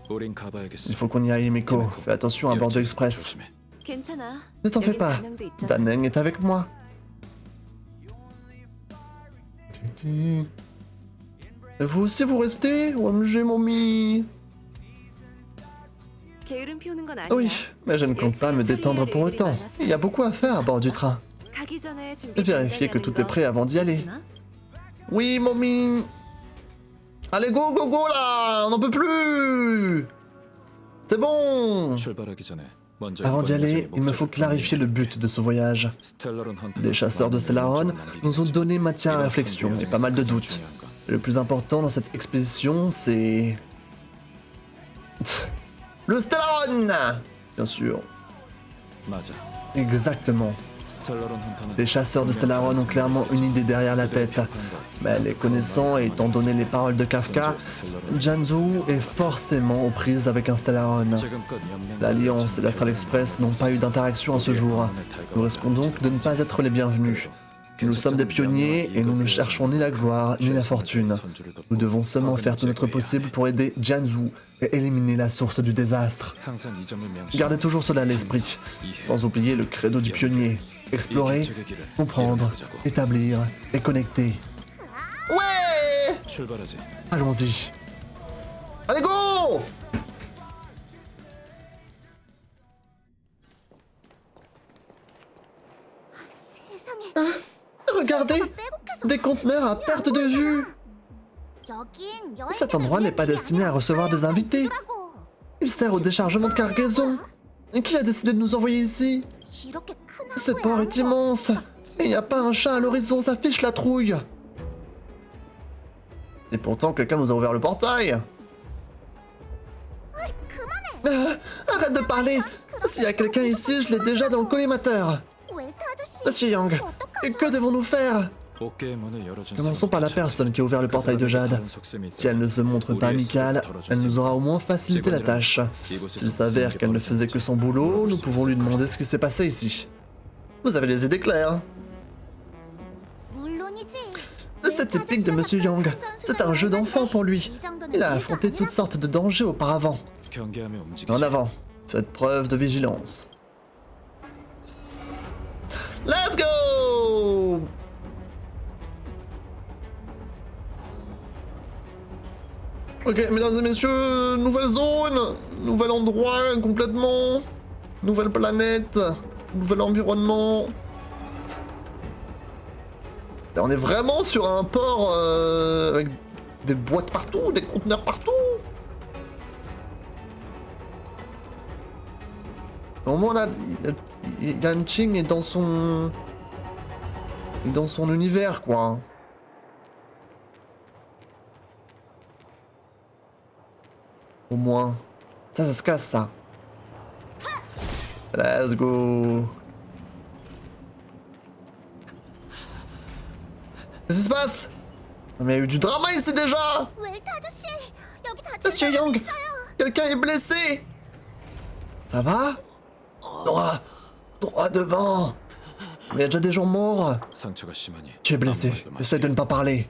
우린 가봐야겠어. Il faut qu'on y aille, Miko. Fais attention à bord de l'Express. 조심해. 괜찮아. Ne t'en fais 여긴 pas. 단양도 있잖아. Daneng est avec moi. Et vous aussi vous restez? OMG, mommy. 게으름 피우는 건 아니야. Oui, mais je ne compte pas me détendre pour autant. Il y a beaucoup à faire à bord du train. 가기 전에 준비 Vérifier que 간단히 tout 하는 est prêt avant d'y 거 aller. 잊지 마. Oui, mommy. Allez, go, go, go là. On n'en peut plus. C'est bon. 출발하기 전에 먼저 Avant d'y 이번 aller, 여정의 il me faut 목적을 clarifier le but de ce voyage. 스텔라론 헌터가 Les chasseurs de Stellaron nous ont donné matière à réflexion et pas mal de doutes. Le plus important dans cette expédition, c'est... Le Stellaron! Bien sûr. 맞아. Exactement. 스텔라론 헌터는 Les chasseurs de Stellaron ont clairement une idée derrière la tête. Mais les connaissant et étant donné les paroles de Kafka, Jeonju est forcément aux prises avec un Stellaron. 지금껏 연맹 L'Alliance et l'Astral Express n'ont pas eu d'interaction à ce jour. Nous risquons donc de ne pas être les bienvenus. Nous sommes des pionniers et nous ne cherchons ni la gloire ni la fortune. Nous devons seulement faire tout notre possible pour aider Jeonju et éliminer la source du désastre. 항상 이 점을 명심해. Gardez toujours cela à l'esprit, sans oublier le credo du pionnier. Explorer, comprendre, établir et connecter. Ouais! 출발하지. Allons-y. Allez, go! 세상에. Regardez! 빼곡해서 Des des conteneurs à perte de vue. Cet endroit n'est pas destiné à recevoir des invités. Il sert au déchargement de cargaison. Et qui a décidé de nous envoyer ici? Ce port est immense. Et il n'y a pas un chat à l'horizon, ça fiche la trouille. Et pourtant, quelqu'un nous a ouvert le portail. Arrête de parler. S'il y a quelqu'un ici, je l'ai déjà dans le collimateur. Monsieur Yang, que devons-nous faire? Commençons par la personne qui a ouvert le portail de Jade. Si elle ne se montre pas amicale, elle nous aura au moins facilité la tâche. S'il s'avère qu'elle ne faisait que son boulot, nous pouvons lui demander ce qui s'est passé ici. Vous avez les idées claires. C'est typique de Monsieur Yang. C'est un jeu d'enfant pour lui. Il a affronté toutes sortes de dangers auparavant. En avant, faites preuve de vigilance. Let's go! Ok, mesdames et messieurs, nouvelle zone, nouvel endroit complètement, nouvelle planète, nouvel environnement. Là, on est vraiment sur un port avec des boîtes partout, des conteneurs partout. Au moins là, Yanqing est dans son univers quoi. Au moins. Ça se casse, ça. Let's go. Qu'est-ce qui se passe? Non, mais il y a eu du drama ici déjà. Monsieur Yang, quelqu'un est blessé. Ça va? Droit devant. Mais il y a déjà des gens morts. Tu es blessé. Essaye de ne pas parler.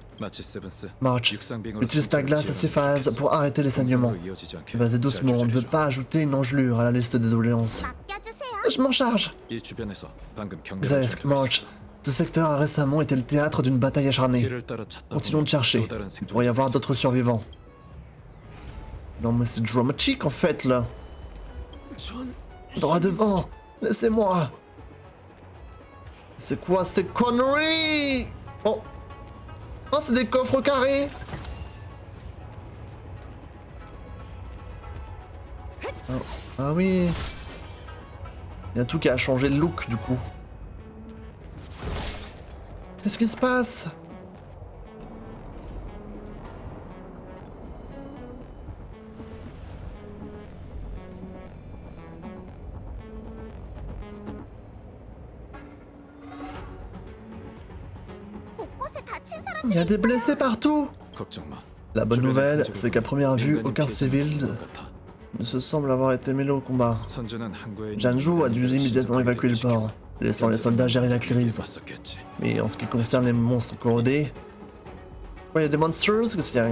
March, utilise ta glace à 6 phases pour arrêter les saignements. Vas-y doucement, on ne veut pas ajouter une engelure à la liste des doléances. Je m'en charge. Zesk, March, ce secteur a récemment été le théâtre d'une bataille acharnée. Continuons de chercher. Il pourrait y avoir d'autres survivants. Non mais c'est dramatique en fait là. Droit devant. Laissez-moi. C'est quoi ces conneries? Oh. Oh, c'est des coffres carrés. Oh. Ah oui. Il y a tout qui a changé de look du coup. Qu'est-ce qui se passe? Il y a des blessés partout. La bonne nouvelle, c'est qu'à première vue, aucun civil ne se semble avoir été mêlé au combat. Janju a dû immédiatement évacuer le port, laissant les soldats gérer la crise. Mais en ce qui concerne les monstres corrodés... Oh, il y a des monsters? Qu'est-ce qu'il y a?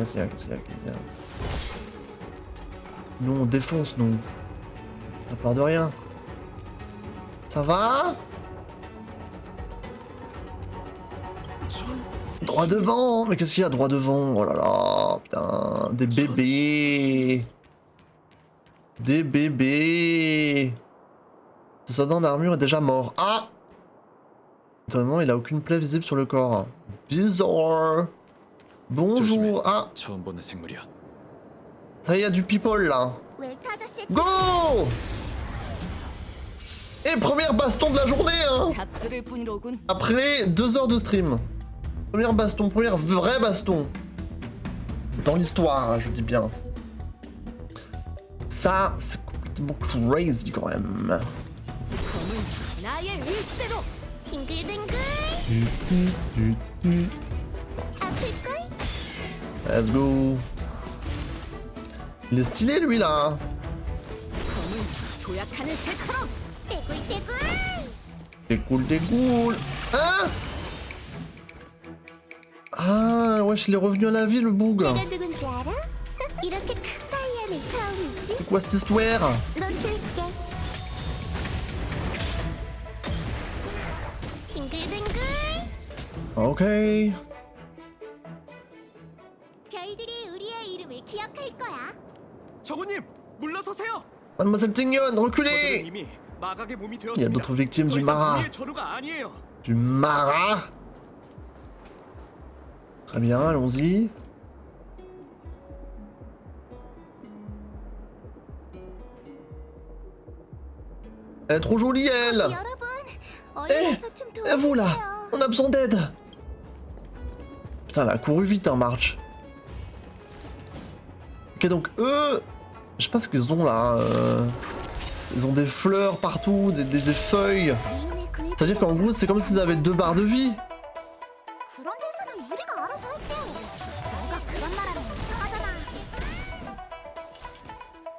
Nous, on défonce, nous. Ça part de rien. Ça va? Droit devant! Mais qu'est-ce qu'il y a droit devant? Oh là là, putain, des bébés! Des bébés! Ce soldat en armure est déjà mort. Ah! Étonnamment, il a aucune plaie visible sur le corps. Bizarre! Bonjour! Ah! Ça y est, il y a du people là! Go! Et première baston de la journée, hein! Après 2 heures de stream. Première baston, première vraie baston. Dans l'histoire, je dis bien. Ça, c'est complètement crazy quand même. Let's go. Il est stylé lui là. Des cool. Hein? Ah, wesh, il est revenu à la vie, le boug. C'est quoi cette histoire? Ok. Mademoiselle Tingyon, reculez! Il y a d'autres victimes du Mara. Du Mara? Très bien, allons-y. Elle est trop jolie, elle. Et vous là, on a besoin d'aide. Putain, elle a couru vite, hein, March. Ok, donc eux, je sais pas ce qu'ils ont là. Ils ont des fleurs partout, des feuilles. C'est-à-dire qu'en gros, c'est comme s'ils avaient 2 barres de vie.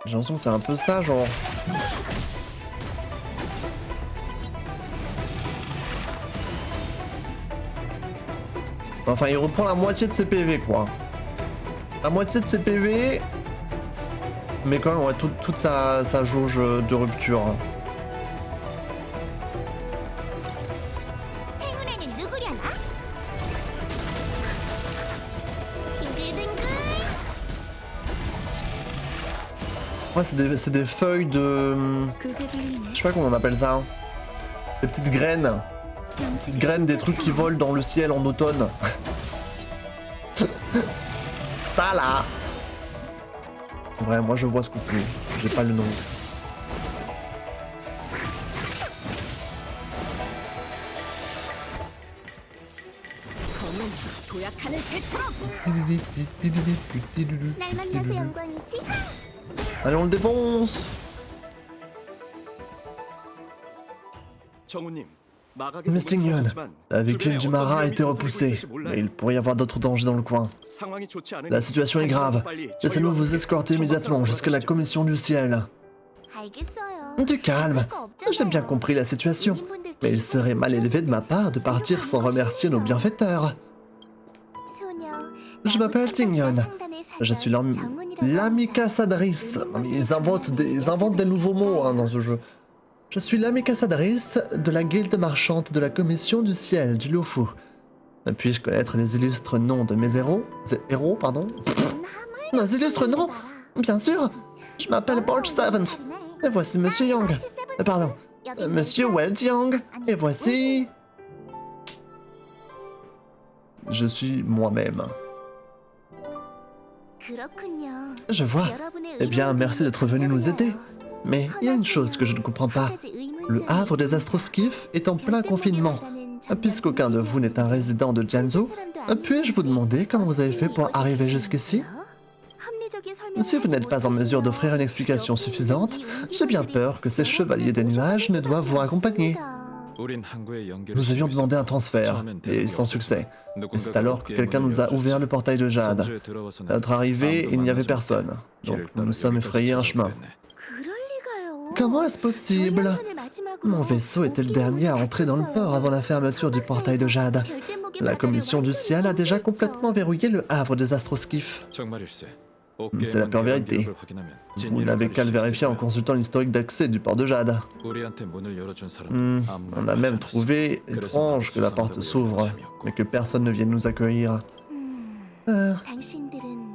J'ai l'impression que c'est un peu ça, genre. Enfin, il reprend la moitié de ses PV, quoi. La moitié de ses PV. Mais quand même, ouais, toute sa jauge de rupture. Ouais, c'est des feuilles de... Je sais pas comment on appelle ça. Des petites graines. Des petites graines, des trucs qui volent dans le ciel en automne. Ça là. Ouais, moi je vois ce que c'est. J'ai pas le nom. Allez, on le défonce. Mistingyun, la victime du Mara a été repoussée, mais il pourrait y avoir d'autres dangers dans le coin. La situation est grave. Laissez-nous vous escorter immédiatement jusqu'à la commission du ciel. Du calme, j'ai bien compris la situation, mais il serait mal élevé de ma part de partir sans remercier nos bienfaiteurs. Je m'appelle Tingyon. Je suis l'amicassadrice. Ils inventent des nouveaux mots hein, dans ce jeu. Je suis l'amicassadrice de la guilde marchande de la commission du ciel du Luofu. Puis-je connaître les illustres noms de mes héros? Nos illustres noms? Bien sûr. Je m'appelle Borch Seventh. Et voici Monsieur Yang. Monsieur Welt Yang. Et voici... Je suis moi-même. Je vois. Eh bien, merci d'être venu nous aider. Mais il y a une chose que je ne comprends pas. Le havre des Astroskiff est en plein confinement. Puisqu'aucun de vous n'est un résident de Jianzhou, puis-je vous demander comment vous avez fait pour arriver jusqu'ici? Si vous n'êtes pas en mesure d'offrir une explication suffisante, j'ai bien peur que ces chevaliers des nuages ne doivent vous accompagner. Nous avions demandé un transfert, et sans succès. Et c'est alors que quelqu'un nous a ouvert le portail de Jade. À notre arrivée, il n'y avait personne. Donc nous nous sommes effrayés un chemin. Comment est-ce possible? Mon vaisseau était le dernier à entrer dans le port avant la fermeture du portail de Jade. La commission du ciel a déjà complètement verrouillé le havre des Astroskiff. C'est la pure vérité. Vous n'avez qu'à le vérifier en consultant l'historique d'accès du port de Jade. On a même trouvé étrange que la porte s'ouvre, mais que personne ne vienne nous accueillir.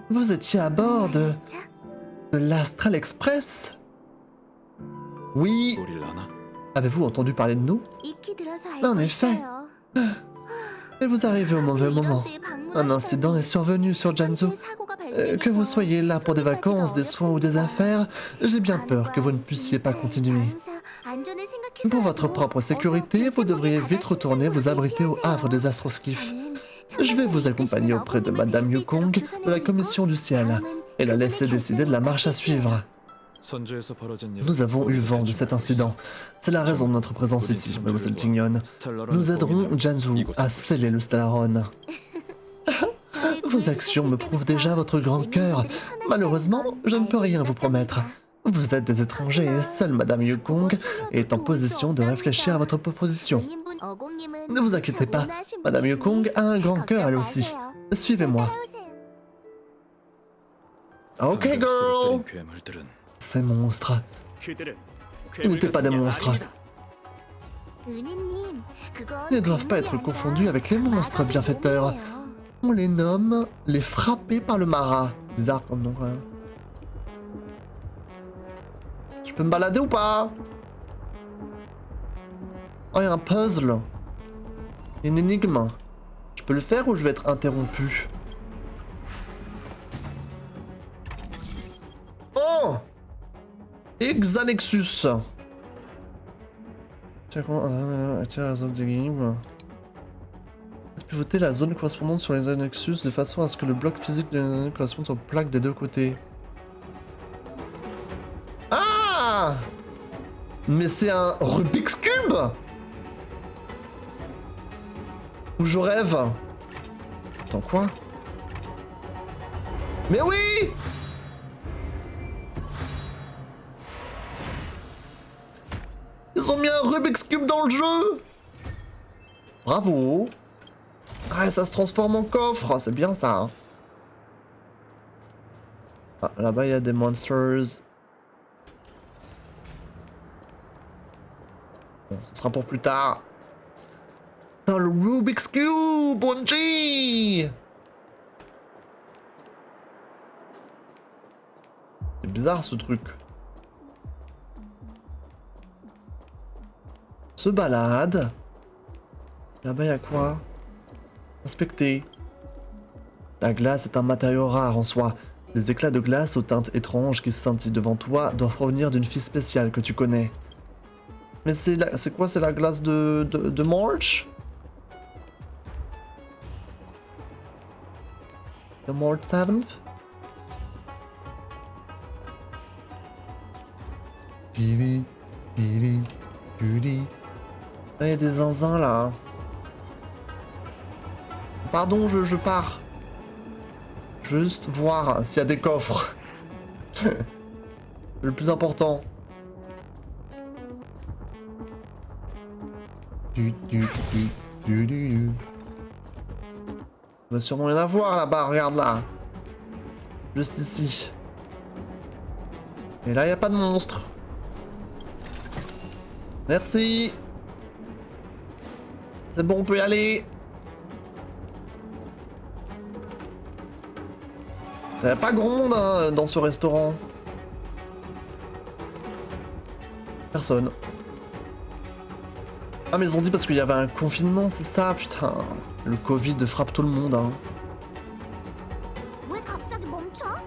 Vous étiez à bord de l'Astral Express? Oui. Avez-vous entendu parler de nous? En effet. Et vous arrivez au mauvais moment. Un incident est survenu sur Jianzhou. Que vous soyez là pour des vacances, des soins ou des affaires, j'ai bien peur que vous ne puissiez pas continuer. Pour votre propre sécurité, vous devriez vite retourner vous abriter au havre des Astroskiff. Je vais vous accompagner auprès de Madame Yukong de la Commission du ciel et la laisser décider de la marche à suivre. Nous avons eu vent de cet incident. C'est la raison de notre présence ici, Mademoiselle Tingyon. Nous aiderons Jianzhou à sceller le Stellaron. Vos actions me prouvent déjà votre grand cœur. Malheureusement, je ne peux rien vous promettre. Vous êtes des étrangers et seule Madame Yukong est en position de réfléchir à votre proposition. Ne vous inquiétez pas, Madame Yukong a un grand cœur elle aussi. Suivez-moi. Ok, girl! Ces monstres. Ils n'étaient pas des monstres. Ils ne doivent pas être confondus avec les monstres bienfaiteurs. On les nomme les frappés par le Mara. Bizarre comme nom quand même. Je peux me balader ou pas? Oh, il y a un puzzle. Une énigme. Je peux le faire ou je vais être interrompu? Oh! Exanexus. Tiens, la zone de game. Pivoter la zone correspondante sur les annexus de façon à ce que le bloc physique de la zone corresponde aux plaques des deux côtés. Ah! Mais c'est un Rubik's Cube! Ou je rêve? Attends, quoi? Mais oui! Ils ont mis un Rubik's Cube dans le jeu! Bravo! Ah, ça se transforme en coffre, c'est bien ça. Hein. Ah, là-bas il y a des monsters. Bon, ce sera pour plus tard. Dans le Rubik's Cube, OMG! C'est bizarre ce truc. Se balade. Là-bas il y a quoi? Inspecter. La glace est un matériau rare en soi. Les éclats de glace aux teintes étranges qui scintillent devant toi doivent provenir d'une fille spéciale que tu connais. Mais c'est quoi? C'est la glace de March? The March 7th? Il y a des zinzins là. Pardon, je pars. Je veux juste voir s'il y a des coffres. Le plus important. Il va sûrement y en avoir là-bas, regarde là. Juste ici. Et là, il n'y a pas de monstre. Merci. C'est bon, on peut y aller. Il n'y a pas grand monde hein, dans ce restaurant. Personne. Ah mais ils ont dit parce qu'il y avait un confinement, c'est ça, putain. Le Covid frappe tout le monde. Hein.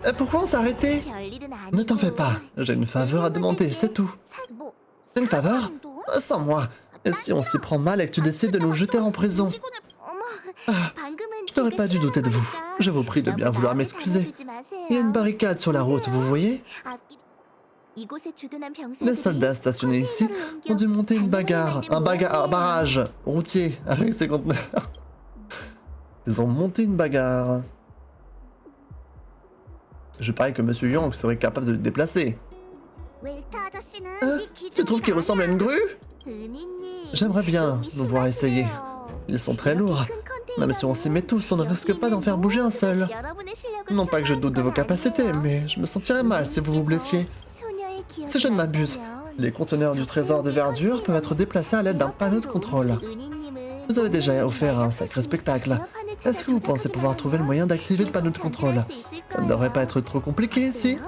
Et pourquoi on s'est arrêté? Ne t'en fais pas, j'ai une faveur à demander, c'est tout. Une faveur? Sans moi. Et si on s'y prend mal et que tu décides de nous jeter en prison? Ah, je n'aurais pas dû douter de vous. Je vous prie de bien vouloir m'excuser. Il y a une barricade sur la route, vous voyez? Les soldats stationnés ici ont dû monter une bagarre, un barrage routier avec ces conteneurs. Ils ont monté une bagarre. Je parie que Monsieur Yang serait capable de le déplacer. Tu trouves qu'il ressemble à une grue? J'aimerais bien nous voir essayer. Ils sont très lourds. Même si on s'y met tous, on ne risque pas d'en faire bouger un seul. Non pas que je doute de vos capacités, mais je me sentirais mal si vous vous blessiez. Si je ne m'abuse, les conteneurs du trésor de verdure peuvent être déplacés à l'aide d'un panneau de contrôle. Vous avez déjà offert un sacré spectacle. Est-ce que vous pensez pouvoir trouver le moyen d'activer le panneau de contrôle? Ça ne devrait pas être trop compliqué, si?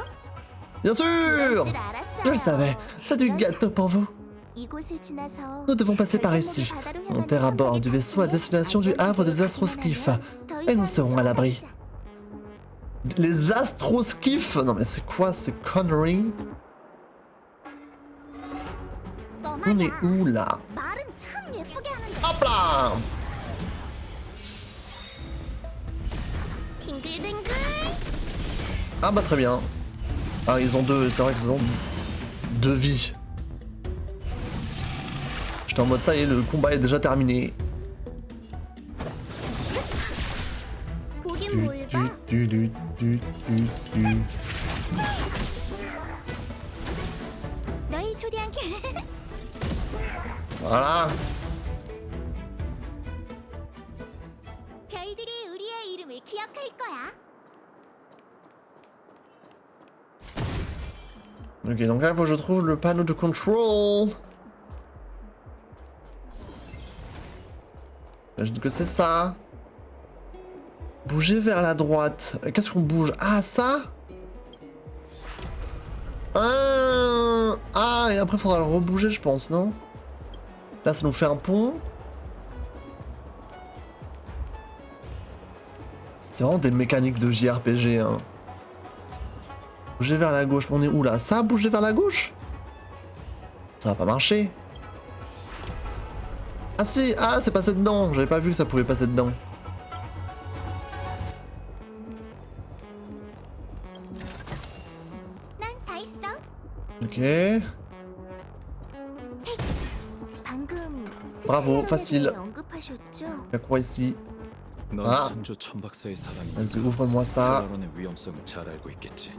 Bien sûr! Je le savais, c'est du gâteau pour vous. Nous devons passer par ici, monter à bord du vaisseau à destination du havre des astroskiffs, et nous serons à l'abri. Les astroskiffs? Non mais c'est quoi ces conneries? On est où là? Hop là! Ah bah très bien. Ah ils ont deux, c'est vrai qu'ils ont deux vies. J'étais en mode ça y est, le combat est déjà terminé. Voilà. Ok, donc là il faut que je trouve le panneau de control. J'imagine que c'est ça. Bouger vers la droite. Qu'est-ce qu'on bouge? Ah, ça? Ah, et après, il faudra le rebouger, je pense, non? Là, ça nous fait un pont. C'est vraiment des mécaniques de JRPG, hein. Bouger vers la gauche, on est où là? Ça a bougé vers la gauche? Ça va pas marcher. Ah si, ah c'est passé dedans, j'avais pas vu que ça pouvait passer dedans. Ok. Bravo, facile. Y'a quoi ici? 넌 아. 선조 천박사의 사람이 Vas-y, ouvre-moi ça. 결혼의 위험성을 잘 알고 있겠지.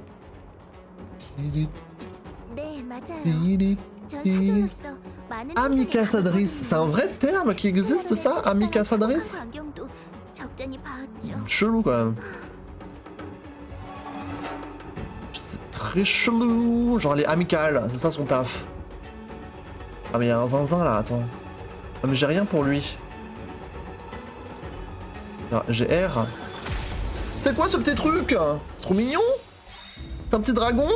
네, 맞아요. Amica 전 사조로서 많은 Amicasadris, c'est un vrai terme qui existe ça? Amicasadris? 광경도 적잖이 봤죠. Chelou quand même. C'est très chelou. Genre elle est amicale, c'est ça son taf. Ah mais y'a un zinzin là, attends. Ah mais j'ai rien pour lui. Alors, j'ai R. C'est quoi ce petit truc? C'est trop mignon. C'est un petit dragon?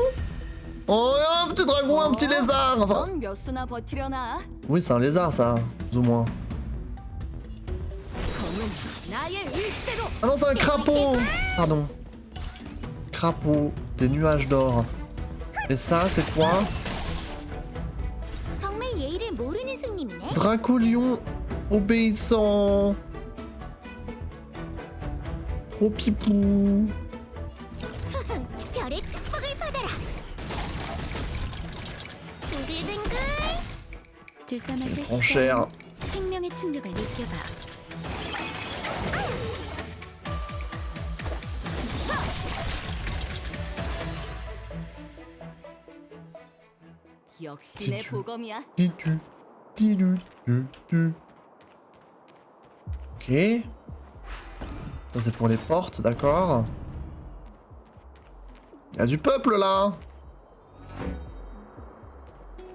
Oh un petit dragon, un petit lézard. Enfin... 몇 수나 버티려나? Oui c'est un lézard ça, plus ou moins. 검은 나의 일세로. Ah non, c'est un crapaud! Pardon. Crapaud, des nuages d'or. Et ça, c'est quoi? 정말 예의를 모르는 손님이네. Dracolion obéissant. Trop pipou. 별의 축복을 받아라. 둥글둥글. 주사 맞을 En cher. 생명의 충격을 느껴봐. 역시 내 보검이야. Titu. Titu. Ok. Ça, c'est pour les portes, d'accord. Il y a du peuple là.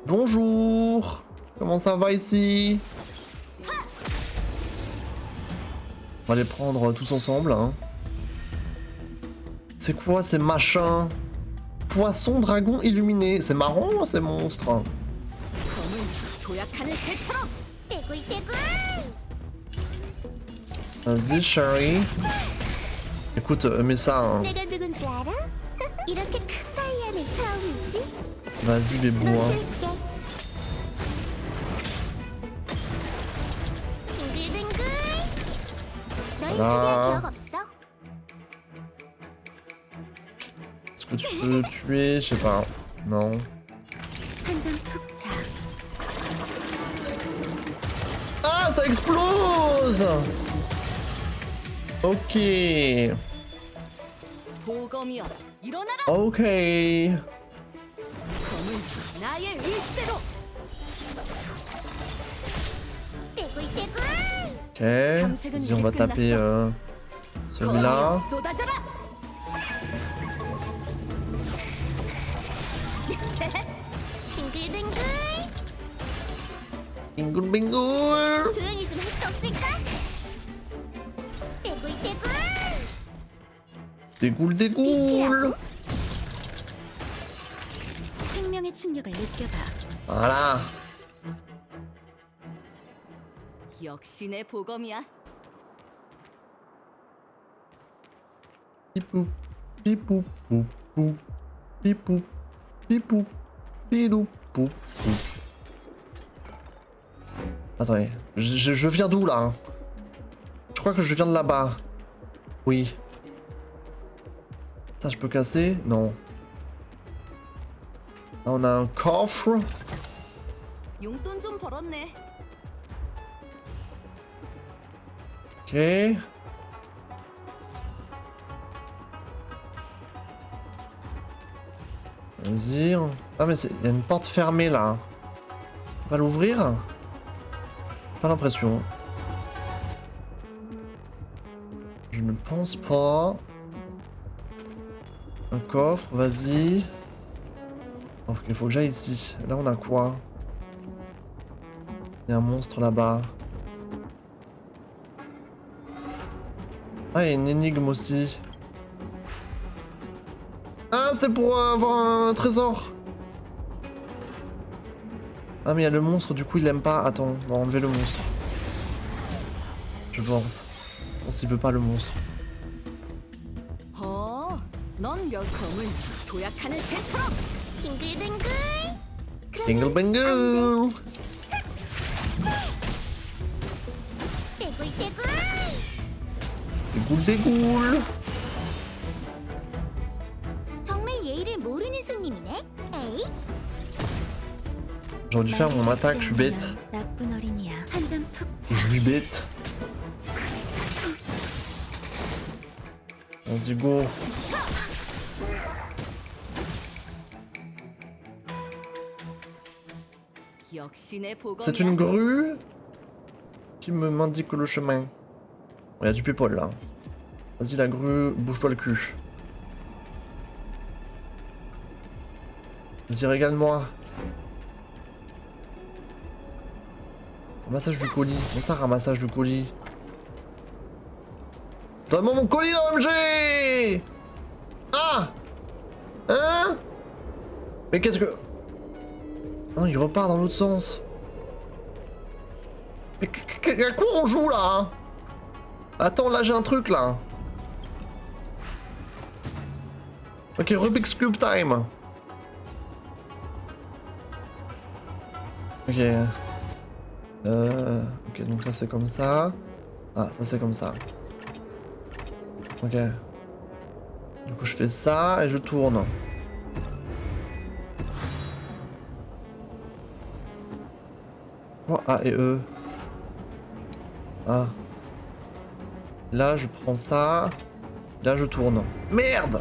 Bonjour. Comment ça va ici? On va les prendre tous ensemble. Hein. C'est quoi ces machins? Poisson dragon illuminé. C'est marrant ces monstres. 검은 도약하는 새처럼. 떼굴떼굴. Vas-y chérie. Écoute, mets ça. Hein. 내가 누군지 알아? 이렇게 큰 다이아는 처음이지. Vas-y bébou. Hein. 줄게. 둥글둥글. 너희 아. 집이야 기억 없어? Est-ce que tu peux tuer? Je sais pas. Non. 한잔 푹 자. Ah, ça explose! Ok. 보검이여 일어나라. Ok. 검은 나의 일세로. 떼굴떼굴. Ok. Vas-y, on va taper celui-là. 검을 쏟아져라. 빙글빙글. 빙글빙글. 조용히 좀 할 수 없을까? 떼굴떼굴. Dégoule, dégoule. 생명의 충격을 느껴봐. Voilà. 역시 내 보검이야. Pipou. Pipou. Poupou. Pipou. Pipou. Pilou. Poupou. Attendez. Je viens d'où là? Je crois que je viens de là-bas. Oui. Ça, je peux casser? Non. Là, on a un coffre. 용돈 좀 벌었네. Ok. Vas-y. Ah mais il y a une porte fermée là. On va l'ouvrir? Pas l'impression. Je ne pense pas. Un coffre, vas-y. Ok, il faut que j'aille ici. Là on a quoi? Il y a un monstre là-bas. Ah, il y a une énigme aussi. Ah, c'est pour avoir un trésor. Ah, mais il y a le monstre, du coup, il aime pas. Attends, on va enlever le monstre. Je pense. Je pense qu'il veut pas le monstre. 검은 도약하는 새처럼. 빙글빙글. 빙글빙글. 떼굴떼굴. dégoule. 정말 예의를 모르는 손님이네. 에이. J'aurais dû faire mon attaque, je suis bête. 나쁜 어린이야. 한 잔 푹 자. Je suis bête. Vas-y, go. C'est une grue qui me m'indique le chemin. Il y a du people là. Vas-y la grue, bouge-toi le cul. Vas-y, régale-moi. Ramassage du colis. Comment ça, ramassage du colis? Donne-moi mon colis, OMG! Ah! Hein? Mais qu'est-ce que... Non, il repart dans l'autre sens. Mais à quoi on joue là? Attends, là j'ai un truc là. Ok, Rubik's Cube time. Ok. Ok, donc ça c'est comme ça. Ah, ça c'est comme ça. Ok. Du coup je fais ça et je tourne. Oh, A et E. Ah. Là je prends ça. Là je tourne. Merde!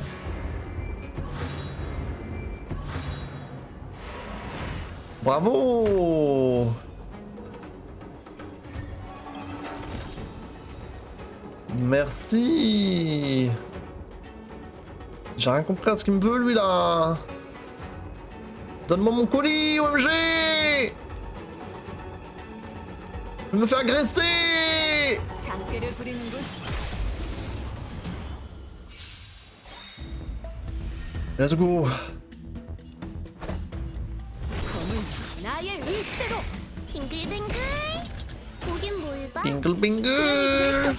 Bravo! Merci! J'ai rien compris à ce qu'il me veut lui là! Donne-moi mon colis, OMG! Je me fais agresser! Let's go! 빙글빙글. 보긴 뭘 봐. Bingle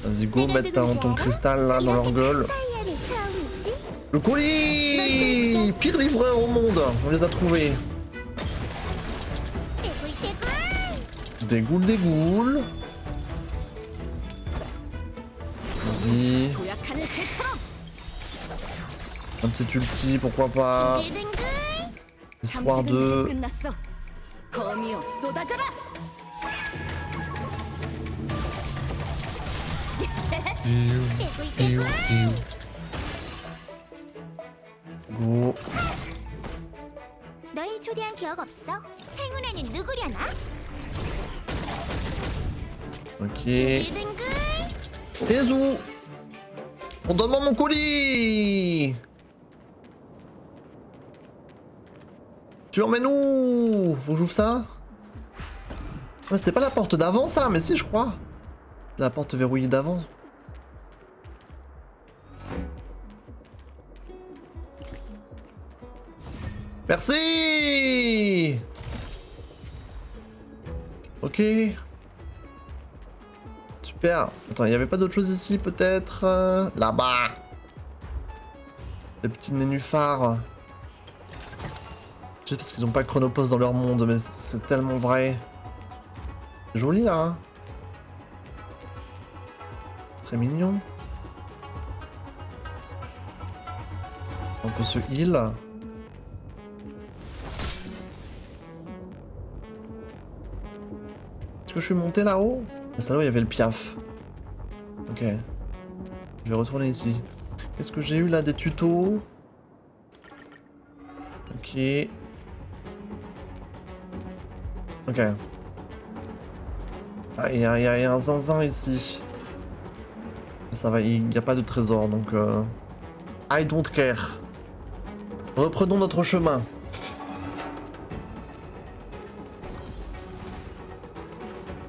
Vas-y go, mettre ton cristal là dans leur gueule. 다이아를 처음이지. Le colis! Pire livreur au monde, on les a trouvés. 떼굴떼굴. Dégoule, dégoule. Vas-y. 도약하는 새처럼. Un petit ulti, pourquoi pas. 빙글빙글. Histoire de... 끝났어. 검이여 쏟아져라. 떼굴떼굴. Go. 너희 초대한 기억 없어? 행운에는 누구려나? Ok. 빙글빙글. T'es où? On donne-moi mon colis! Tu l'emmènes où? Faut que j'ouvre ça? Ouais, c'était pas la porte d'avant ça, mais si je crois. La porte verrouillée d'avant. Merci! Ok. Super. Attends, il y avait pas d'autre chose ici peut-être? Là-bas. Les petits nénuphars. Je sais parce qu'ils ont pas Chronopost dans leur monde, mais c'est tellement vrai. C'est joli là. Hein, très mignon. On peut se heal. Est-ce que je suis monté là-haut? C'est là où il y avait le piaf. Ok. Je vais retourner ici. Qu'est-ce que j'ai eu là? Des tutos. Ok. Ok. Ah, il y a un zinzin ici. Ça va, il n'y a pas de trésor, donc... I don't care. Reprenons notre chemin.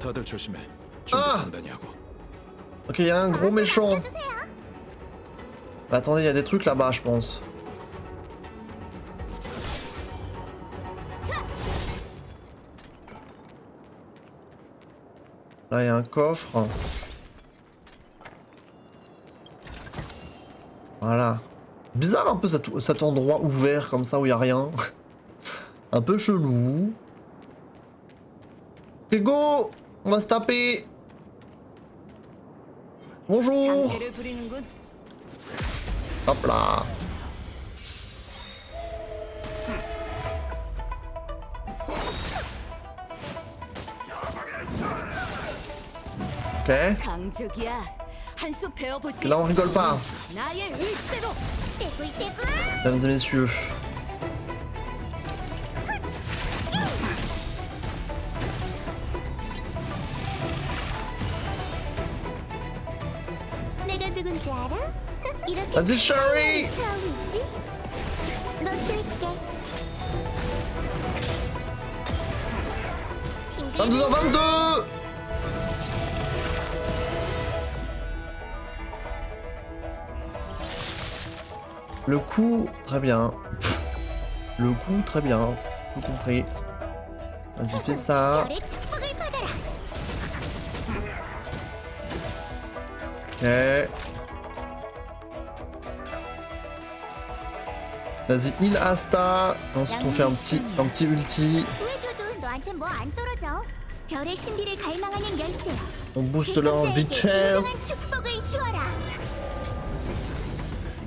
다들 조심해. 아! 단단히 하고. Ok, il y a un gros méchant. Bah, attendez, il y a des trucs là-bas, je pense. Là, il y a un coffre. Voilà. Bizarre un peu cet endroit ouvert comme ça où il y a rien. Un peu chelou. Ok, go! On va se taper! Bonjour! Hop là! Ok. Et là on rigole pas. Mesdames et messieurs. Vas-y Sherry! 22h22! Le coup, très bien. Le coup, très bien. Tout compris. Vas-y, fais ça. Ok. Vas-y, heal Asta. Ensuite, on fait un petit ulti. On booste leur vitesse.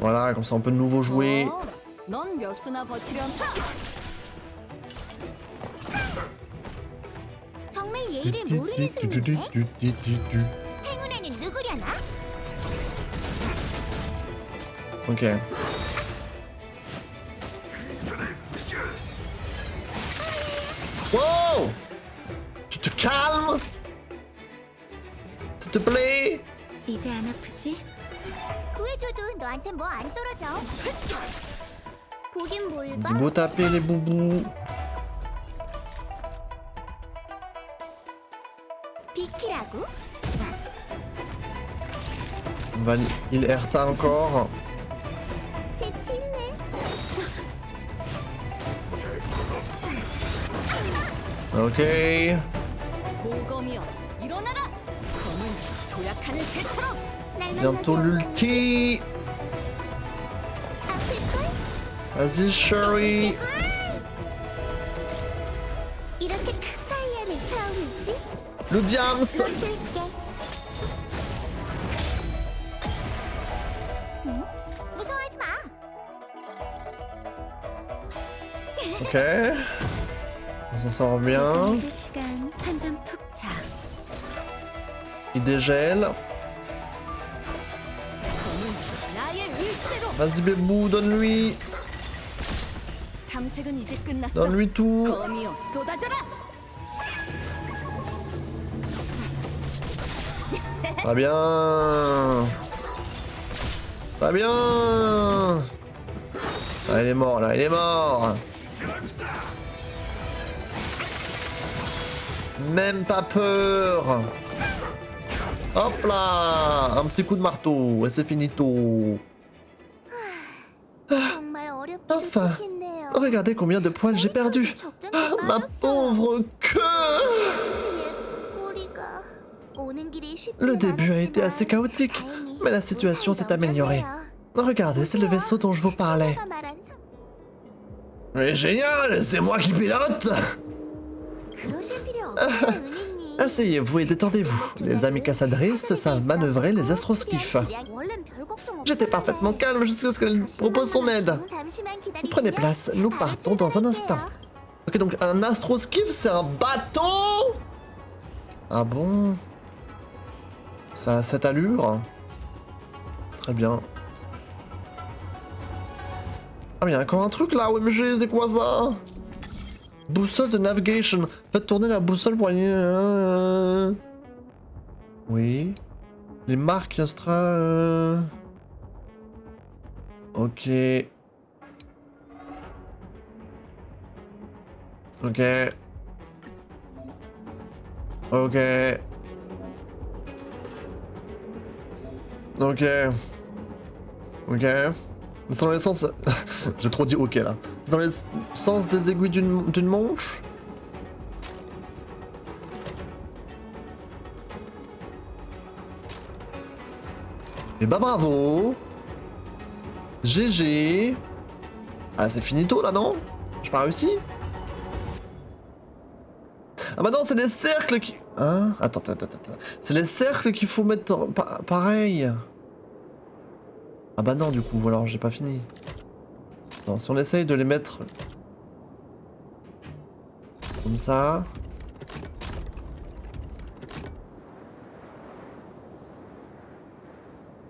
Voilà, comme ça on peut de nouveau jouer. Ok. Wow! Tu te calmes? S'il te plaît? 이제 안 아프지? 구해줘도 너한테 뭐 안 떨어져. 보긴 뭘 봐. Dis beau taper les boubous. 비키라고? On va il Erta encore. 재치있네. Ok. 고검이여 일어나라. 검은 도약하는 새처럼. Bientôt l'ulti. 아플걸? Vas-y Sherry. 이렇게 큰 다이아는 처음이지? Le Diams. 놓칠게. 응? 무서워하지 마. Ok. On s'en sort bien. 시간 한 잔 푹 자. Il dégèle. Vas-y bébou, donne-lui. 탐색은 이제 끝났어. Donne-lui tout. 검이여 쏟아져라. Pas bien. Pas bien. Ah, il est mort là, il est mort. Même pas peur. Hop là. Un petit coup de marteau et c'est finito. 정말 어렵게 Enfin. 시작했네요. Regardez combien de poils j'ai perdu. Ah, ma pauvre queue. 꼬리가 오는 길이 쉽지 Le début a été assez chaotique, mais la situation s'est améliorée. Regardez, c'est le vaisseau dont je vous parlais. Mais génial, c'est moi qui pilote. Asseyez-vous et détendez-vous. Les amis cassadrices savent manœuvrer les astroskiffs. J'étais parfaitement calme jusqu'à ce qu'elle propose son aide. Prenez place, nous partons dans un instant. Ok, donc un astroskiff, c'est un bateau? Ah bon? Ça a cette allure? Très bien. Ah mais y'a encore un truc là, OMG, c'est quoi ça? Boussole de navigation. Faites tourner la boussole pour aller... Oui. Les marques Astra... Ok. Ok. Ok. Ok. Ok. C'est dans les sens... J'ai trop dit ok là. C'est dans les sens des aiguilles d'une montre. Et bah bravo. GG. Ah, c'est finito là, non? J'ai pas réussi? Ah bah non, c'est les cercles qui... Hein? Attends. C'est les cercles qu'il faut mettre pareil. Ah bah non, du coup, alors j'ai pas fini. Non, si on essaye de les mettre... Comme ça...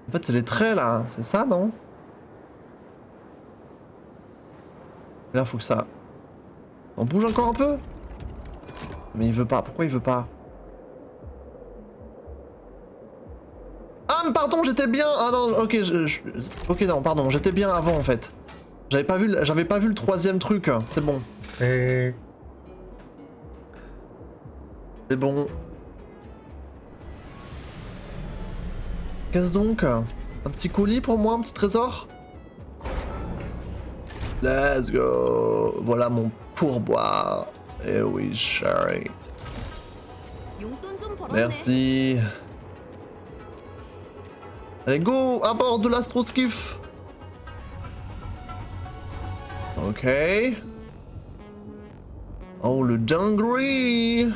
En fait, c'est les traits, là. C'est ça, non? Là, faut que ça... On bouge encore un peu? Mais il veut pas. Pourquoi il veut pas? Ah, mais pardon, j'étais bien. Ah non, ok, ok, non, pardon, j'étais bien avant, en fait. J'avais pas vu le troisième truc. C'est bon. C'est bon. Qu'est-ce donc? Un petit colis pour moi, un petit trésor? Let's go. Voilà mon pourboire. Eh oui, chérie. Merci. Allez, go, à bord de l'astroskiff. Ok. Oh, le dinguerie.